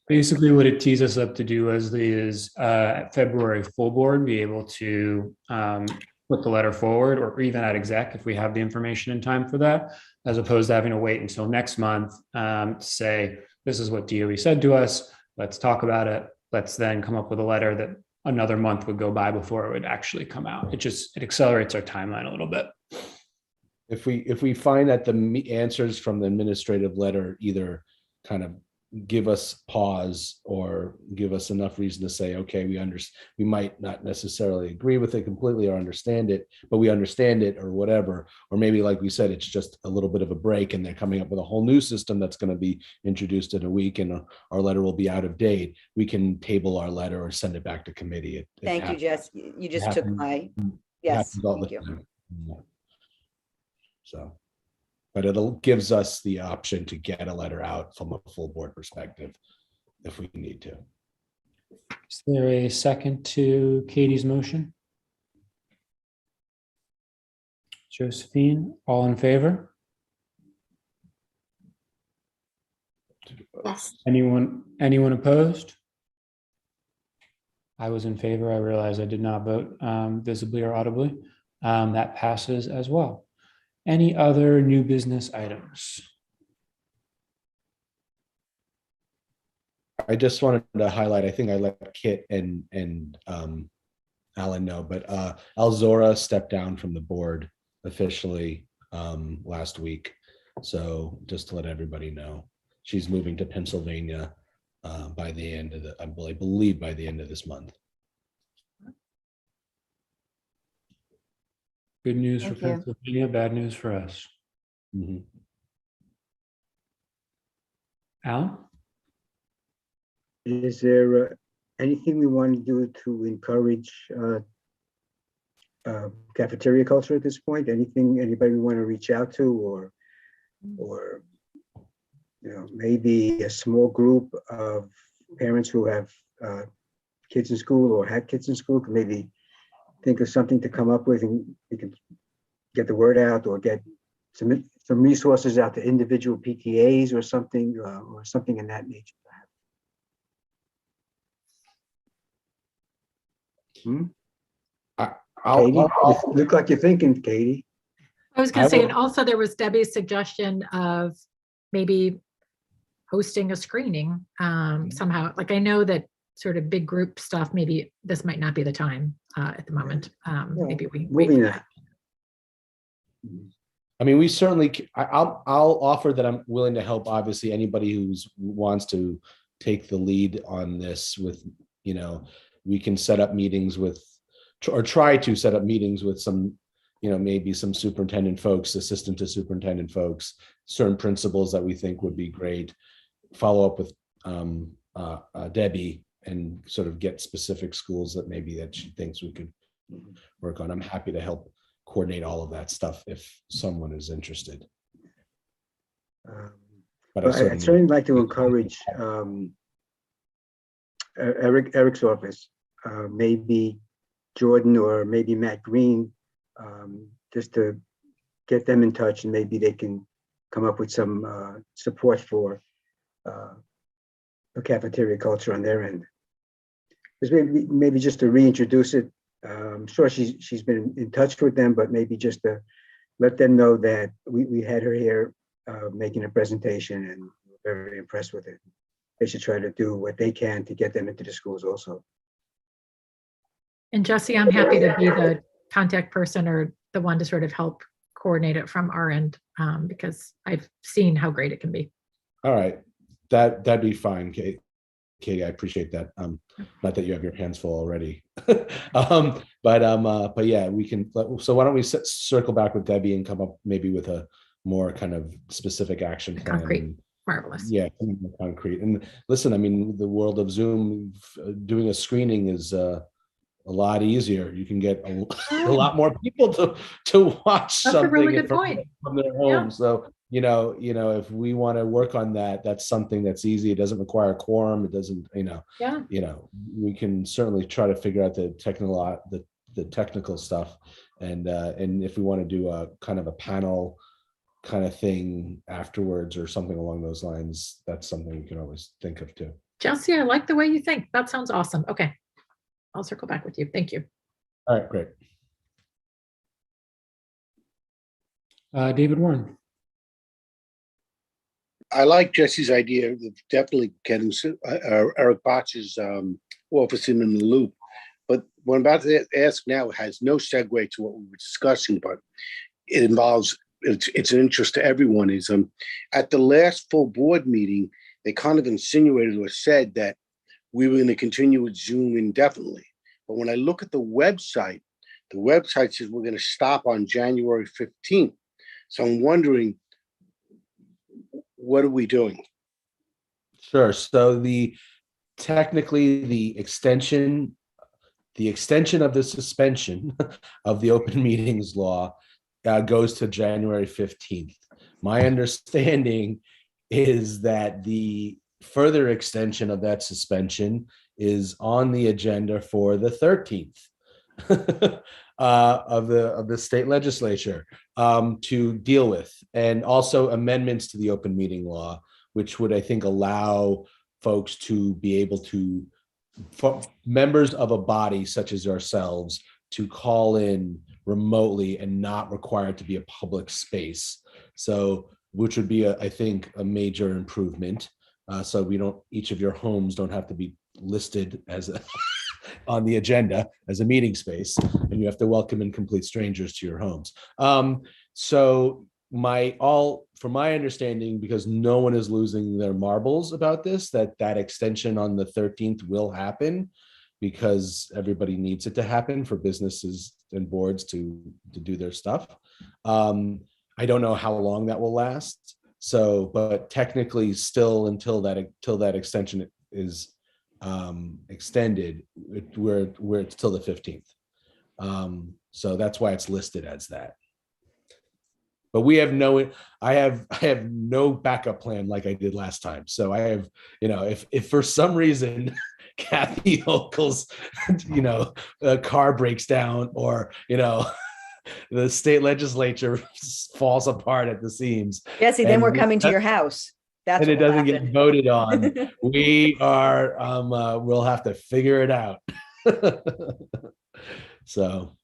Basically, what it tees us up to do is at February full board, be able to put the letter forward, or even at exec if we have the information in time for that, as opposed to having to wait until next month to say, this is what DOE said to us, let's talk about it. Let's then come up with a letter that another month would go by before it would actually come out. It accelerates our timeline a little bit. If we find that the answers from the administrative letter either kind of give us pause or give us enough reason to say, okay, we might not necessarily agree with it completely or understand it, but we understand it or whatever, or maybe like we said, it's just a little bit of a break and they're coming up with a whole new system that's going to be introduced in a week and our letter will be out of date, we can table our letter or send it back to committee. Thank you, Jess. You just took my, yes, thank you. So, but gives us the option to get a letter out from a full board perspective if we need to. Is there a second to Katie's motion? Josephine, all in favor? Yes. Anyone opposed? I was in favor. I realize I did not vote visibly or audibly. That passes as well. Any other new business items? I just wanted to highlight, I think I let Kit and Alan know, but Alzora stepped down from the board officially last week. So just to let everybody know, she's moving to Pennsylvania by the end of I believe by the end of this month. Good news Thank for you. Pennsylvania, bad news for us. Mhm. Alan? Is there anything we want to do to encourage cafeteria culture at this point? Anything, anybody we want to reach out to, or maybe a small group of parents who have kids in school or had kids in school could maybe think of something to come up with, and we can get the word out or get some resources out to individual PTAs or something in that nature. Katie, you look like you're thinking, Katie. I was going to say, and also there was Debbie's suggestion of maybe hosting a screening somehow. Like, I know that sort of big group stuff, maybe this might not be the time at the moment. Maybe we wait for that. I mean, we certainly, I'll offer that I'm willing to help, obviously, anybody who wants to take the lead on this with, we can set up meetings with, or try to set up meetings with some, maybe some superintendent folks, assistant to superintendent folks, certain principals that we think would be great, follow up with Debbie and sort of get specific schools that she thinks we could work on. I'm happy to help coordinate all of that stuff if someone is interested. But I'd certainly like to encourage Eric's office, maybe Jordan or maybe Matt Green, just to get them in touch, and maybe they can come up with some support for cafeteria culture on their end. Because maybe just to reintroduce it. I'm sure she's been in touch with them, but maybe just to let them know that we had her here making a presentation, and we're very impressed with it. They should try to do what they can to get them into the schools also. And Jesse, I'm happy to be the contact person or the one to sort of help coordinate it from our end, because I've seen how great it can be. All right, that'd be fine, Katie, I appreciate that. Not that you have your hands full already, but yeah, we can. So why don't we circle back with Debbie and come up maybe with a more kind of specific action plan. Concrete, marvelous. Yeah, more concrete. And listen, I mean, the world of Zoom, doing a screening is a lot easier. You can get a lot more people to watch That's something a really good point. From their home. Yeah. So if we want to work on that, that's something that's easy. It doesn't require a quorum. It doesn't, we can certainly try to figure out the technical stuff. And if we want to do a kind of a panel kind of thing afterwards or something along those lines, that's something we can always think of too. Chelsea, I like the way you think. That sounds awesome. Okay. I'll circle back with you. Thank you. All right, great. David Warren. I like Jesse's idea of definitely getting Eric Botch's office in the loop. But what I'm about to ask now has no segue to what we were discussing, but it involves, it's an interest to everyone, is at the last full board meeting, they kind of insinuated or said that we were going to continue with Zoom indefinitely. But when I look at the website says we're going to stop on January 15th. So I'm wondering, what are we doing? Sure. So technically the extension of the suspension of the open meetings law goes to January 15th. My understanding is that the further extension of that suspension is on the agenda for the 13th of the state legislature to deal with, and also amendments to the open meeting law, which would, I think, allow folks to be able to, for members of a body such as ourselves, to call in remotely and not required to be a public space. So, which would be, I think, a major improvement. So each of your homes don't have to be listed as on the agenda as a meeting space, and you have to welcome in complete strangers to your homes. So from my understanding, because no one is losing their marbles about this, that extension on the 13th will happen, because everybody needs it to happen for businesses and boards to do their stuff. I don't know how long that will last. So, but technically still until that extension is extended, we're till the 15th. So that's why it's listed as that. But I have no backup plan like I did last time. So I have, if for some reason Kathy Hochul's, a car breaks down, or, the state legislature falls apart at the seams. Jesse, then we're coming to your house. That's and it what will doesn't happen. get voted on. We are, we'll have to figure it out. So.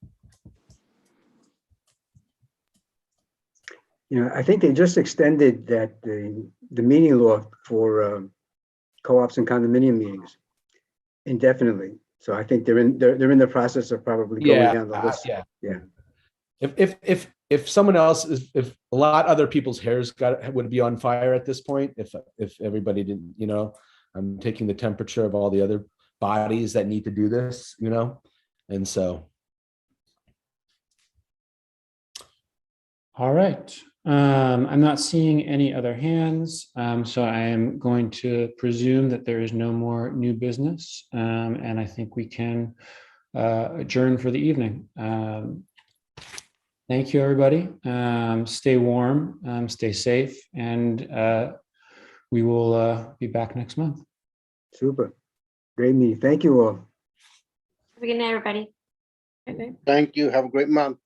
I think they just extended that the meeting law for co-ops and condominium meetings indefinitely. So I think they're in the process of probably going down the list. Yeah. If someone else if a lot other people's hairs would be on fire at this point, if everybody didn't, I'm taking the temperature of all the other bodies that need to do this, and so. All right. I'm not seeing any other hands, so I am going to presume that there is no more new business, and I think we can adjourn for the evening. Thank you, everybody. Stay warm, stay safe, and we will be back next month. Super. Great meeting. Thank you all. Have a good night, everybody. Thank you. Have a great month.